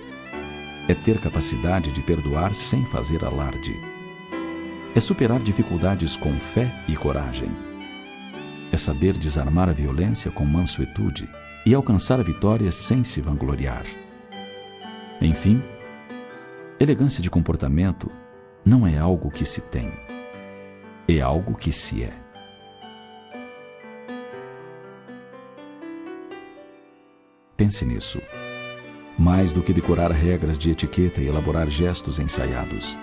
É ter capacidade de perdoar sem fazer alarde. É superar dificuldades com fé e coragem. É saber desarmar a violência com mansuetude e alcançar a vitória sem se vangloriar. Enfim, elegância de comportamento não é algo que se tem, é algo que se é. Pense nisso. Mais do que decorar regras de etiqueta e elaborar gestos ensaiados,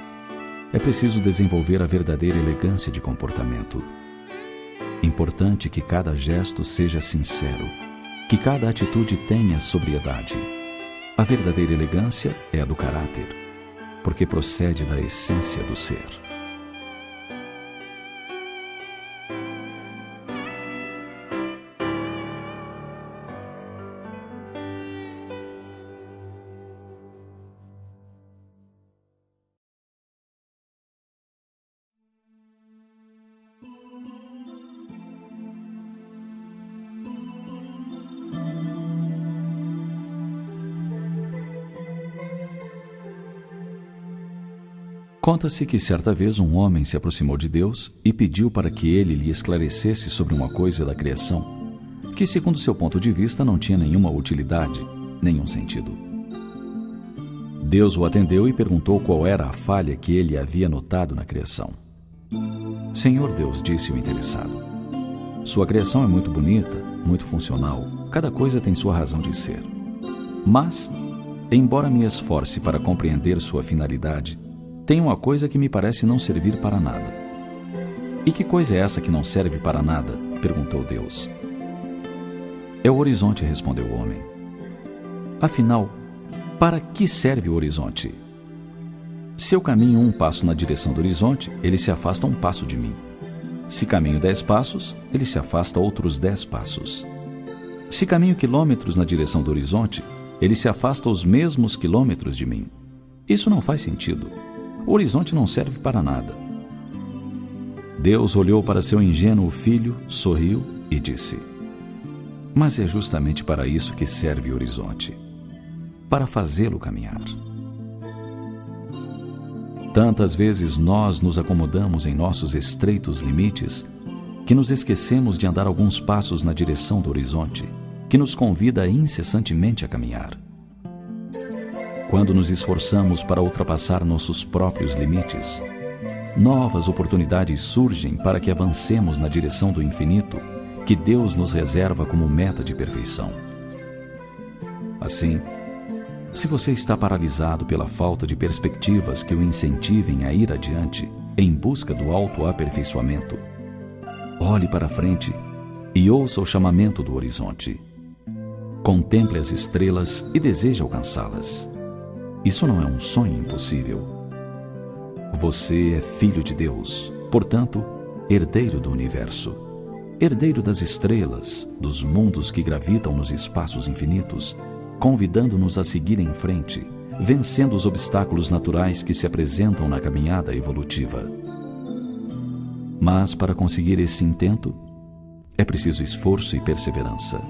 é preciso desenvolver a verdadeira elegância de comportamento. Importante que cada gesto seja sincero, que cada atitude tenha sobriedade. A verdadeira elegância é a do caráter, porque procede da essência do ser. Conta-se que certa vez um homem se aproximou de Deus e pediu para que ele lhe esclarecesse sobre uma coisa da criação, que, segundo seu ponto de vista, não tinha nenhuma utilidade, nenhum sentido. Deus o atendeu e perguntou qual era a falha que ele havia notado na criação. Senhor Deus, disse o interessado, sua criação é muito bonita, muito funcional, cada coisa tem sua razão de ser. Mas, embora me esforce para compreender sua finalidade, tem uma coisa que me parece não servir para nada. E que coisa é essa que não serve para nada? Perguntou Deus. É o horizonte, respondeu o homem. Afinal, para que serve o horizonte? Se eu caminho 1 passo na direção do horizonte, ele se afasta 1 passo de mim. Se caminho 10 passos, ele se afasta outros 10 passos. Se caminho quilômetros na direção do horizonte, ele se afasta os mesmos quilômetros de mim. Isso não faz sentido. O horizonte não serve para nada. Deus olhou para seu ingênuo filho, sorriu e disse: mas é justamente para isso que serve o horizonte, para fazê-lo caminhar. Tantas vezes nós nos acomodamos em nossos estreitos limites que nos esquecemos de andar alguns passos na direção do horizonte, que nos convida incessantemente a caminhar. Quando nos esforçamos para ultrapassar nossos próprios limites, novas oportunidades surgem para que avancemos na direção do infinito que Deus nos reserva como meta de perfeição. Assim, se você está paralisado pela falta de perspectivas que o incentivem a ir adiante em busca do autoaperfeiçoamento, olhe para frente e ouça o chamamento do horizonte. Contemple as estrelas e deseje alcançá-las. Isso não é um sonho impossível. Você é filho de Deus, portanto, herdeiro do universo, herdeiro das estrelas, dos mundos que gravitam nos espaços infinitos, convidando-nos a seguir em frente, vencendo os obstáculos naturais que se apresentam na caminhada evolutiva. Mas para conseguir esse intento, é preciso esforço e perseverança.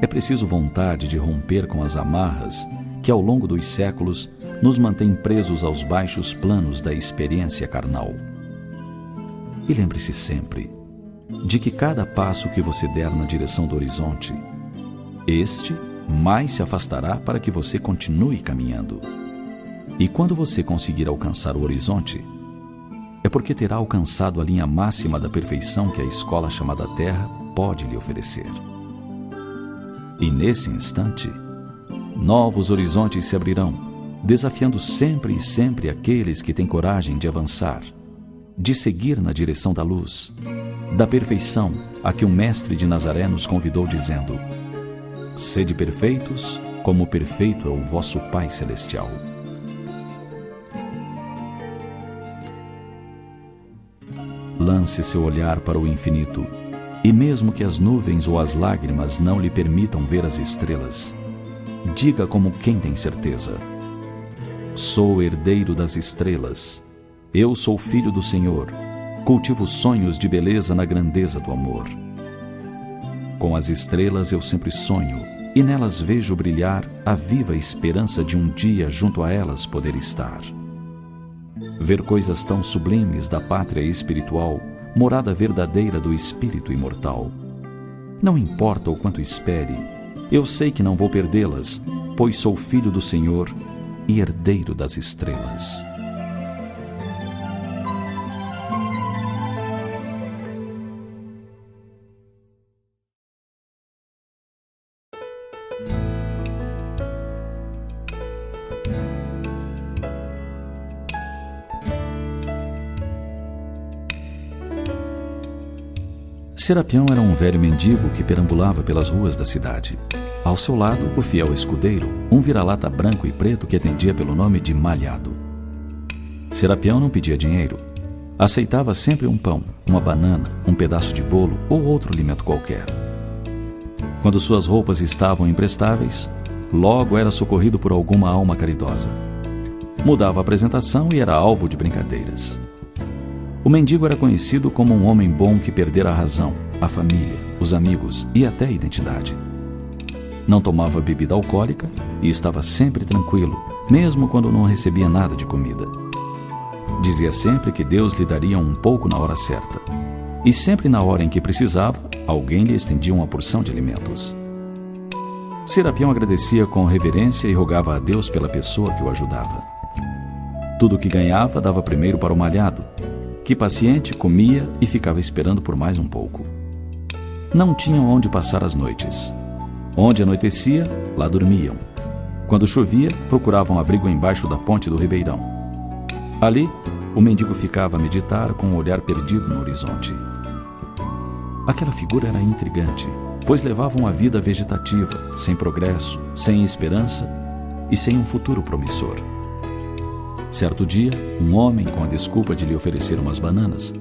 É preciso vontade de romper com as amarras que ao longo dos séculos nos mantém presos aos baixos planos da experiência carnal. E lembre-se sempre de que cada passo que você der na direção do horizonte, este mais se afastará para que você continue caminhando. E quando você conseguir alcançar o horizonte, é porque terá alcançado a linha máxima da perfeição que a escola chamada Terra pode lhe oferecer. E nesse instante, novos horizontes se abrirão, desafiando sempre e sempre aqueles que têm coragem de avançar, de seguir na direção da luz, da perfeição a que o Mestre de Nazaré nos convidou dizendo: sede perfeitos, como perfeito é o vosso Pai Celestial. Lance seu olhar para o infinito, e mesmo que as nuvens ou as lágrimas não lhe permitam ver as estrelas, diga como quem tem certeza: sou herdeiro das estrelas, eu sou filho do Senhor, cultivo sonhos de beleza na grandeza do amor. Com as estrelas eu sempre sonho, e nelas vejo brilhar a viva esperança de um dia junto a elas poder estar. Ver coisas tão sublimes da pátria espiritual, morada verdadeira do espírito imortal. Não importa o quanto espere, eu sei que não vou perdê-las, pois sou filho do Senhor e herdeiro das estrelas. Serapião era um velho mendigo que perambulava pelas ruas da cidade. Ao seu lado, o fiel escudeiro, um vira-lata branco e preto que atendia pelo nome de Malhado. Serapião não pedia dinheiro. Aceitava sempre um pão, uma banana, um pedaço de bolo ou outro alimento qualquer. Quando suas roupas estavam imprestáveis, logo era socorrido por alguma alma caridosa. Mudava a apresentação e era alvo de brincadeiras. O mendigo era conhecido como um homem bom que perdera a razão, a família, os amigos e até a identidade. Não tomava bebida alcoólica e estava sempre tranquilo, mesmo quando não recebia nada de comida. Dizia sempre que Deus lhe daria um pouco na hora certa. E sempre na hora em que precisava, alguém lhe estendia uma porção de alimentos. Serapião agradecia com reverência e rogava a Deus pela pessoa que o ajudava. Tudo o que ganhava dava primeiro para o malhado, que paciente comia e ficava esperando por mais um pouco. Não tinham onde passar as noites. Onde anoitecia, lá dormiam. Quando chovia, procuravam abrigo embaixo da ponte do ribeirão. Ali, o mendigo ficava a meditar com o olhar perdido no horizonte. Aquela figura era intrigante, pois levava uma vida vegetativa, sem progresso, sem esperança e sem um futuro promissor. Certo dia, um homem, com a desculpa de lhe oferecer umas bananas,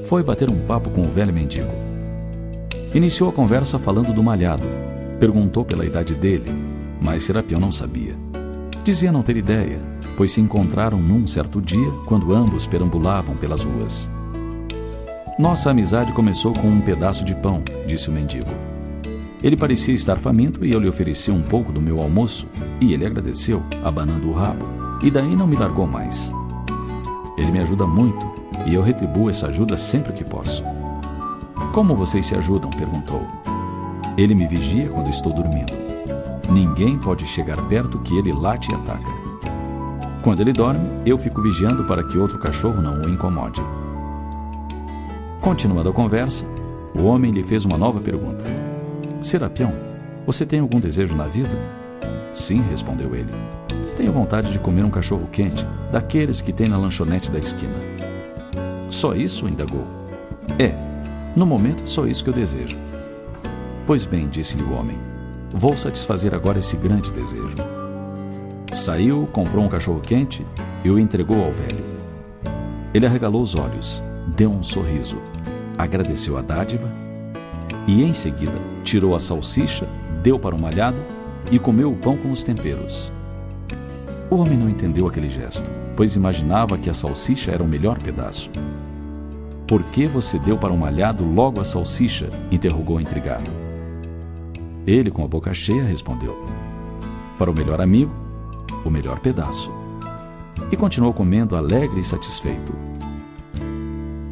foi bater um papo com o velho mendigo. Iniciou a conversa falando do malhado. Perguntou pela idade dele, mas Serapião não sabia. Dizia não ter ideia, pois se encontraram num certo dia quando ambos perambulavam pelas ruas. Nossa amizade começou com um pedaço de pão, disse o mendigo. Ele parecia estar faminto e eu lhe ofereci um pouco do meu almoço e ele agradeceu, abanando o rabo, e daí não me largou mais. Ele me ajuda muito e eu retribuo essa ajuda sempre que posso. Como vocês se ajudam? Perguntou. Ele me vigia quando estou dormindo. Ninguém pode chegar perto que ele late e ataca. Quando ele dorme, eu fico vigiando para que outro cachorro não o incomode. Continuando a conversa, o homem lhe fez uma nova pergunta. Serapião, você tem algum desejo na vida? Sim, respondeu ele. Tenho vontade de comer um cachorro quente, daqueles que tem na lanchonete da esquina. Só isso? Indagou. No momento é só isso que eu desejo. Pois bem, disse-lhe o homem, vou satisfazer agora esse grande desejo. Saiu, comprou um cachorro-quente e o entregou ao velho. Ele arregalou os olhos, deu um sorriso, agradeceu a dádiva e, em seguida, tirou a salsicha, deu para o malhado e comeu o pão com os temperos. O homem não entendeu aquele gesto, pois imaginava que a salsicha era o melhor pedaço. Por que você deu para o malhado logo a salsicha? Interrogou intrigado. Ele, com a boca cheia, respondeu. Para o melhor amigo, o melhor pedaço. E continuou comendo alegre e satisfeito.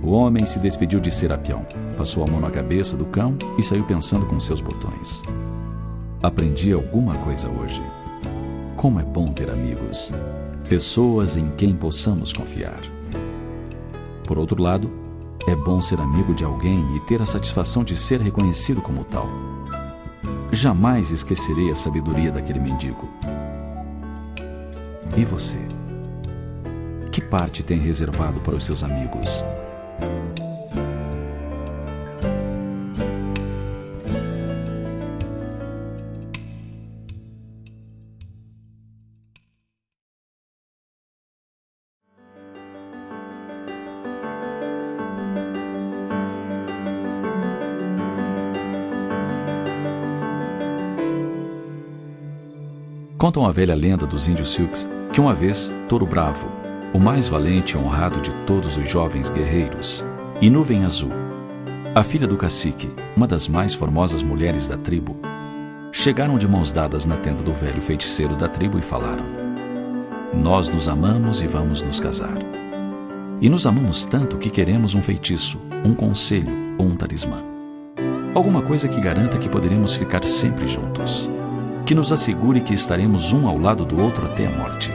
O homem se despediu de Serapião, passou a mão na cabeça do cão e saiu pensando com seus botões. Aprendi alguma coisa hoje. Como é bom ter amigos, pessoas em quem possamos confiar. Por outro lado, é bom ser amigo de alguém e ter a satisfação de ser reconhecido como tal. Jamais esquecerei a sabedoria daquele mendigo. E você? Que parte tem reservado para os seus amigos? Contam a velha lenda dos índios Sioux que uma vez Touro Bravo, o mais valente e honrado de todos os jovens guerreiros, e Nuvem Azul, a filha do cacique, uma das mais formosas mulheres da tribo, chegaram de mãos dadas na tenda do velho feiticeiro da tribo e falaram: Nós nos amamos e vamos nos casar. E nos amamos tanto que queremos um feitiço, um conselho ou um talismã. Alguma coisa que garanta que poderemos ficar sempre juntos. Que nos assegure que estaremos um ao lado do outro até a morte.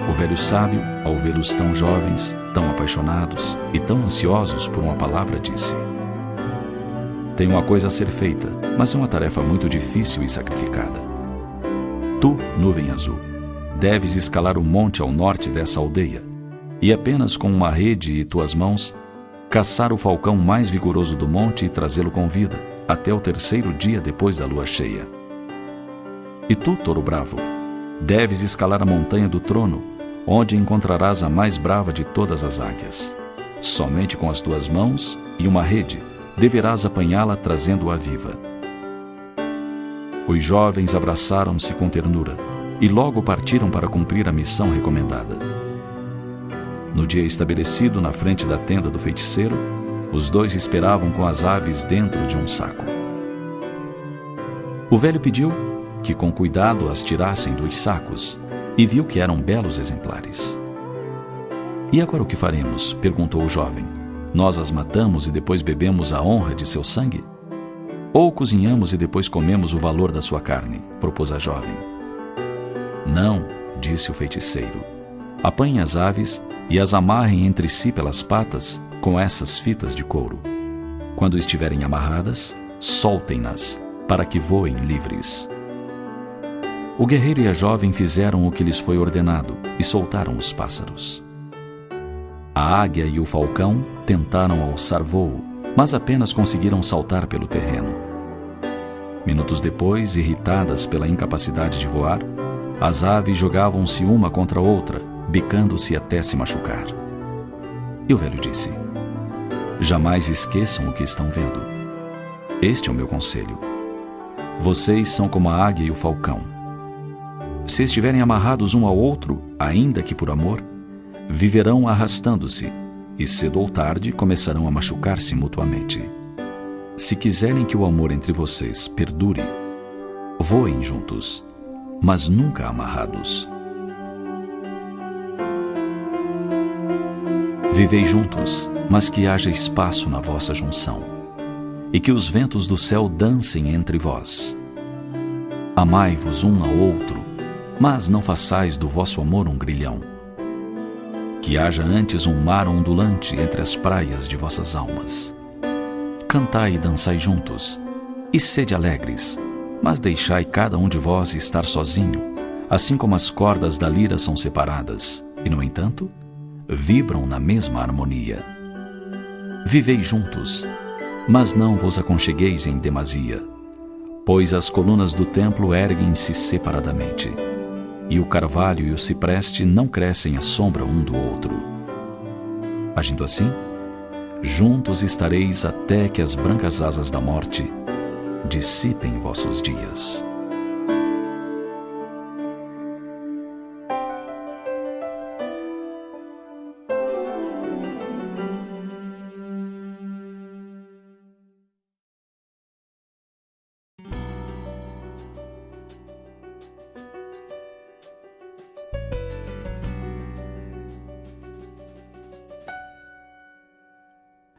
O velho sábio, ao vê-los tão jovens, tão apaixonados e tão ansiosos por uma palavra, disse: Tem uma coisa a ser feita, mas é uma tarefa muito difícil e sacrificada. Tu, Nuvem Azul, deves escalar o monte ao norte dessa aldeia e apenas com uma rede e tuas mãos, caçar o falcão mais vigoroso do monte e trazê-lo com vida até o 3º dia depois da lua cheia. E tu, Touro Bravo, deves escalar a montanha do trono, onde encontrarás a mais brava de todas as águias. Somente com as tuas mãos e uma rede deverás apanhá-la trazendo-a viva. Os jovens abraçaram-se com ternura e logo partiram para cumprir a missão recomendada. No dia estabelecido, na frente da tenda do feiticeiro, os dois esperavam com as aves dentro de um saco. O velho pediu que com cuidado as tirassem dos sacos e viu que eram belos exemplares. E agora o que faremos? Perguntou o jovem. Nós as matamos e depois bebemos a honra de seu sangue? Ou cozinhamos e depois comemos o valor da sua carne? Propôs a jovem. Não, disse o feiticeiro. Apanhem as aves e as amarrem entre si pelas patas com essas fitas de couro. Quando estiverem amarradas, soltem-nas, para que voem livres. O guerreiro e a jovem fizeram o que lhes foi ordenado e soltaram os pássaros. A águia e o falcão tentaram alçar voo, mas apenas conseguiram saltar pelo terreno. Minutos depois, irritadas pela incapacidade de voar, as aves jogavam-se uma contra a outra, bicando-se até se machucar. E o velho disse: jamais esqueçam o que estão vendo. Este é o meu conselho. Vocês são como a águia e o falcão. Se estiverem amarrados um ao outro, ainda que por amor, viverão arrastando-se, e cedo ou tarde começarão a machucar-se mutuamente. Se quiserem que o amor entre vocês perdure, voem juntos, mas nunca amarrados. Vivei juntos, mas que haja espaço na vossa junção, e que os ventos do céu dancem entre vós. Amai-vos um ao outro, mas não façais do vosso amor um grilhão. Que haja antes um mar ondulante entre as praias de vossas almas. Cantai e dançai juntos, e sede alegres, mas deixai cada um de vós estar sozinho, assim como as cordas da lira são separadas, e, no entanto, vibram na mesma harmonia. Vivei juntos, mas não vos aconchegueis em demasia, pois as colunas do templo erguem-se separadamente, e o carvalho e o cipreste não crescem à sombra um do outro. Agindo assim, juntos estareis até que as brancas asas da morte dissipem vossos dias.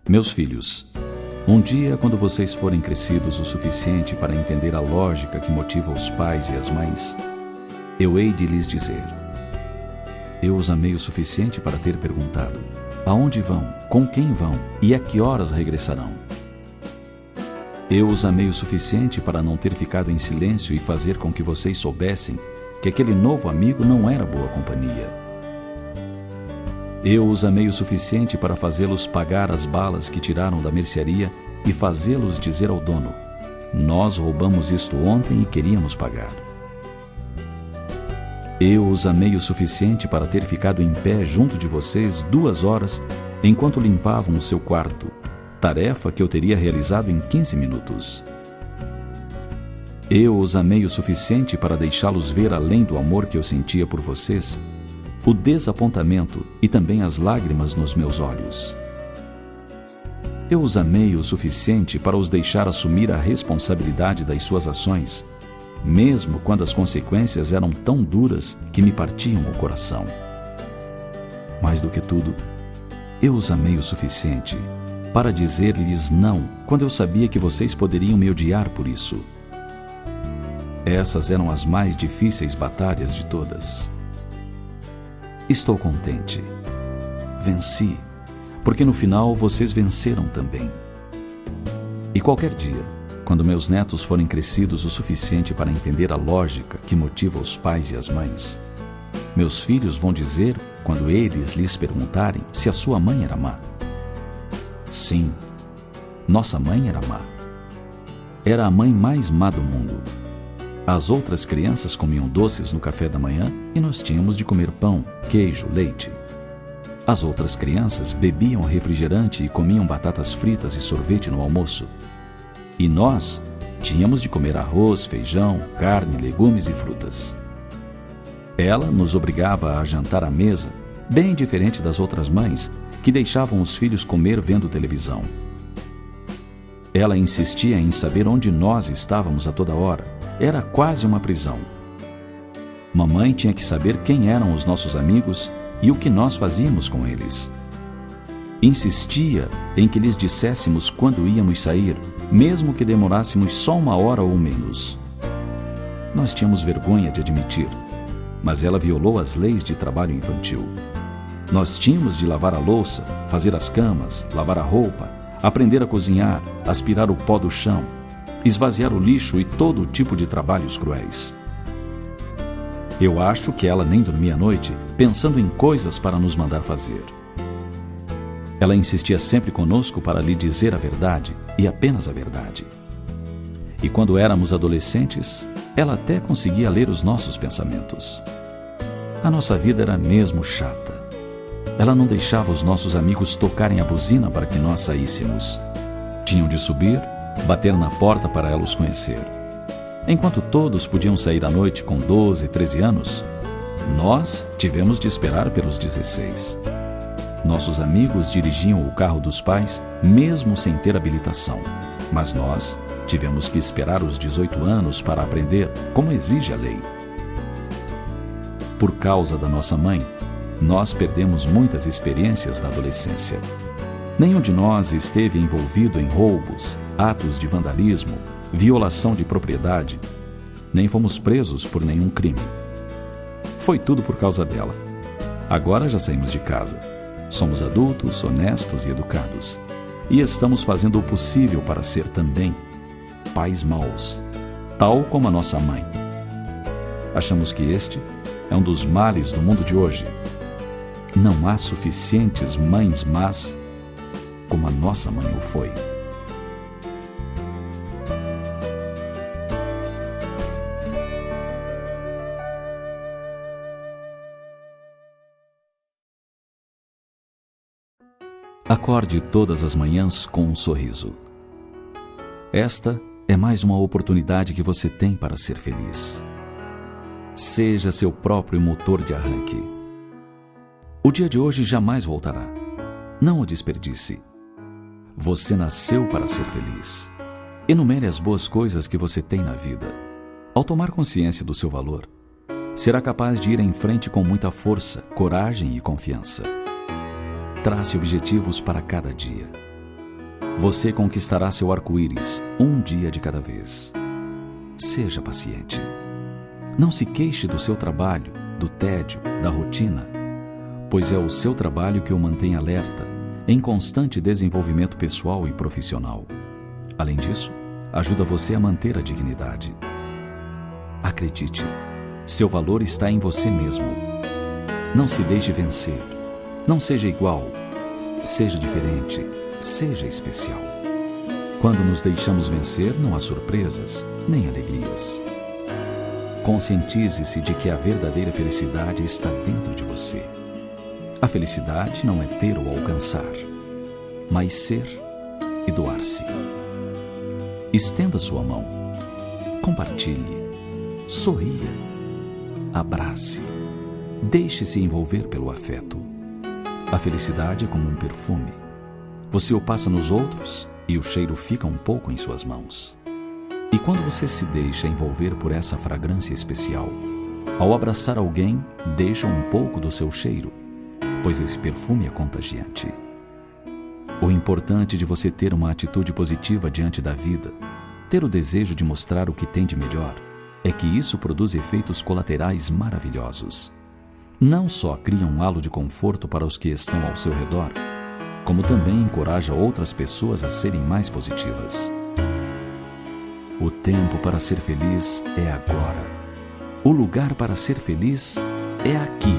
Meus filhos, um dia, quando vocês forem crescidos o suficiente para entender a lógica que motiva os pais e as mães, eu hei de lhes dizer: eu os amei o suficiente para ter perguntado: aonde vão, com quem vão e a que horas regressarão? Eu os amei o suficiente para não ter ficado em silêncio e fazer com que vocês soubessem que aquele novo amigo não era boa companhia. Eu os amei o suficiente para fazê-los pagar as balas que tiraram da mercearia e fazê-los dizer ao dono: nós roubamos isto ontem e queríamos pagar. Eu os amei o suficiente para ter ficado em pé junto de vocês 2 horas enquanto limpavam o seu quarto, tarefa que eu teria realizado em 15 minutos. Eu os amei o suficiente para deixá-los ver, além do amor que eu sentia por vocês, o desapontamento e também as lágrimas nos meus olhos. Eu os amei o suficiente para os deixar assumir a responsabilidade das suas ações, mesmo quando as consequências eram tão duras que me partiam o coração. Mais do que tudo, eu os amei o suficiente para dizer-lhes não quando eu sabia que vocês poderiam me odiar por isso. Essas eram as mais difíceis batalhas de todas. Estou contente. Venci, porque no final vocês venceram também. E qualquer dia, quando meus netos forem crescidos o suficiente para entender a lógica que motiva os pais e as mães, meus filhos vão dizer, quando eles lhes perguntarem se a sua mãe era má: sim, nossa mãe era má. Era a mãe mais má do mundo. As outras crianças comiam doces no café da manhã e nós tínhamos de comer pão, queijo, leite. As outras crianças bebiam refrigerante e comiam batatas fritas e sorvete no almoço. E nós tínhamos de comer arroz, feijão, carne, legumes e frutas. Ela nos obrigava a jantar à mesa, bem diferente das outras mães, que deixavam os filhos comer vendo televisão. Ela insistia em saber onde nós estávamos a toda hora. Era quase uma prisão. Mamãe tinha que saber quem eram os nossos amigos e o que nós fazíamos com eles. Insistia em que lhes disséssemos quando íamos sair, mesmo que demorássemos só 1 hora ou menos. Nós tínhamos vergonha de admitir, mas ela violou as leis de trabalho infantil. Nós tínhamos de lavar a louça, fazer as camas, lavar a roupa, aprender a cozinhar, aspirar o pó do chão, esvaziar o lixo e todo tipo de trabalhos cruéis. Eu acho que ela nem dormia à noite pensando em coisas para nos mandar fazer. Ela insistia sempre conosco para lhe dizer a verdade e apenas a verdade. E quando éramos adolescentes, ela até conseguia ler os nossos pensamentos. A nossa vida era mesmo chata. Ela não deixava os nossos amigos tocarem a buzina para que nós saíssemos. Tinham de subir, bater na porta para ela os conhecer. Enquanto todos podiam sair à noite com 12, 13 anos, nós tivemos de esperar pelos 16. Nossos amigos dirigiam o carro dos pais mesmo sem ter habilitação, mas nós tivemos que esperar os 18 anos para aprender, como exige a lei. Por causa da nossa mãe, nós perdemos muitas experiências na adolescência. Nenhum de nós esteve envolvido em roubos, atos de vandalismo, violação de propriedade, nem fomos presos por nenhum crime. Foi tudo por causa dela. Agora já saímos de casa. Somos adultos, honestos e educados. E estamos fazendo o possível para ser também pais maus, tal como a nossa mãe. Achamos que este é um dos males do mundo de hoje. Não há suficientes mães más como a nossa mãe o foi. Acorde todas as manhãs com um sorriso. Esta é mais uma oportunidade que você tem para ser feliz. Seja seu próprio motor de arranque. O dia de hoje jamais voltará. Não o desperdice. Você nasceu para ser feliz. Enumere as boas coisas que você tem na vida. Ao tomar consciência do seu valor, será capaz de ir em frente com muita força, coragem e confiança. Trace objetivos para cada dia. Você conquistará seu arco-íris, um dia de cada vez. Seja paciente. Não se queixe do seu trabalho, do tédio, da rotina, pois é o seu trabalho que o mantém alerta, em constante desenvolvimento pessoal e profissional. Além disso, ajuda você a manter a dignidade. Acredite, seu valor está em você mesmo. Não se deixe vencer. Não seja igual, seja diferente, seja especial. Quando nos deixamos vencer, não há surpresas, nem alegrias. Conscientize-se de que a verdadeira felicidade está dentro de você. A felicidade não é ter ou alcançar, mas ser e doar-se. Estenda sua mão, compartilhe, sorria, abrace, deixe-se envolver pelo afeto. A felicidade é como um perfume. Você o passa nos outros e o cheiro fica um pouco em suas mãos. E quando você se deixa envolver por essa fragrância especial, ao abraçar alguém, deixa um pouco do seu cheiro, pois esse perfume é contagiante. O importante de você ter uma atitude positiva diante da vida, ter o desejo de mostrar o que tem de melhor, é que isso produz efeitos colaterais maravilhosos. Não só cria um halo de conforto para os que estão ao seu redor, como também encoraja outras pessoas a serem mais positivas. O tempo para ser feliz é agora. O lugar para ser feliz é aqui.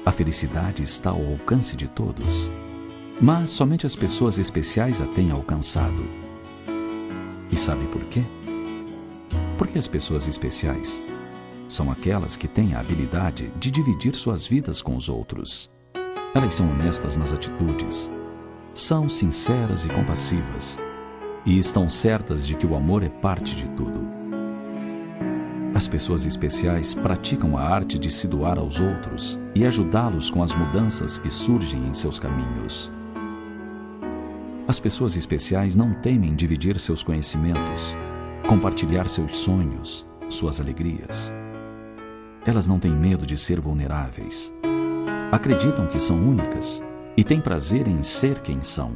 A felicidade está ao alcance de todos, mas somente as pessoas especiais a têm alcançado. E sabe por quê? Porque as pessoas especiais são aquelas que têm a habilidade de dividir suas vidas com os outros. Elas são honestas nas atitudes, são sinceras e compassivas, e estão certas de que o amor é parte de tudo. As pessoas especiais praticam a arte de se doar aos outros e ajudá-los com as mudanças que surgem em seus caminhos. As pessoas especiais não temem dividir seus conhecimentos, compartilhar seus sonhos, suas alegrias. Elas não têm medo de ser vulneráveis. Acreditam que são únicas e têm prazer em ser quem são.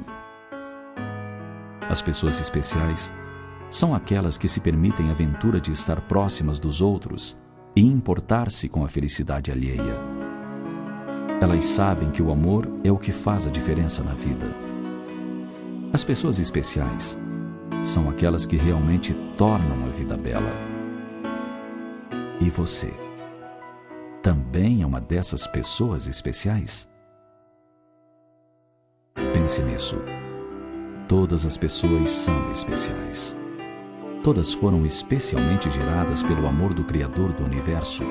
As pessoas especiais são aquelas que se permitem a aventura de estar próximas dos outros e importar-se com a felicidade alheia. Elas sabem que o amor é o que faz a diferença na vida. As pessoas especiais são aquelas que realmente tornam a vida bela. E você também é uma dessas pessoas especiais? Pense nisso. Todas as pessoas são especiais. Todas foram especialmente geradas pelo amor do Criador do Universo,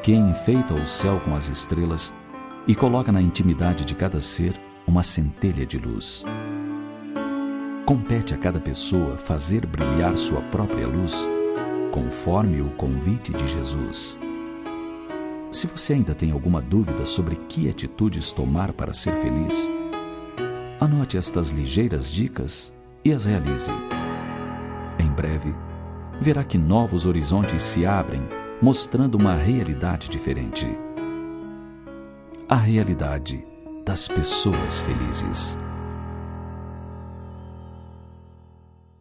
que enfeita o céu com as estrelas e coloca na intimidade de cada ser uma centelha de luz. Compete a cada pessoa fazer brilhar sua própria luz, conforme o convite de Jesus. Se você ainda tem alguma dúvida sobre que atitudes tomar para ser feliz, anote estas ligeiras dicas e as realize. Em breve, verá que novos horizontes se abrem, mostrando uma realidade diferente. A realidade das pessoas felizes.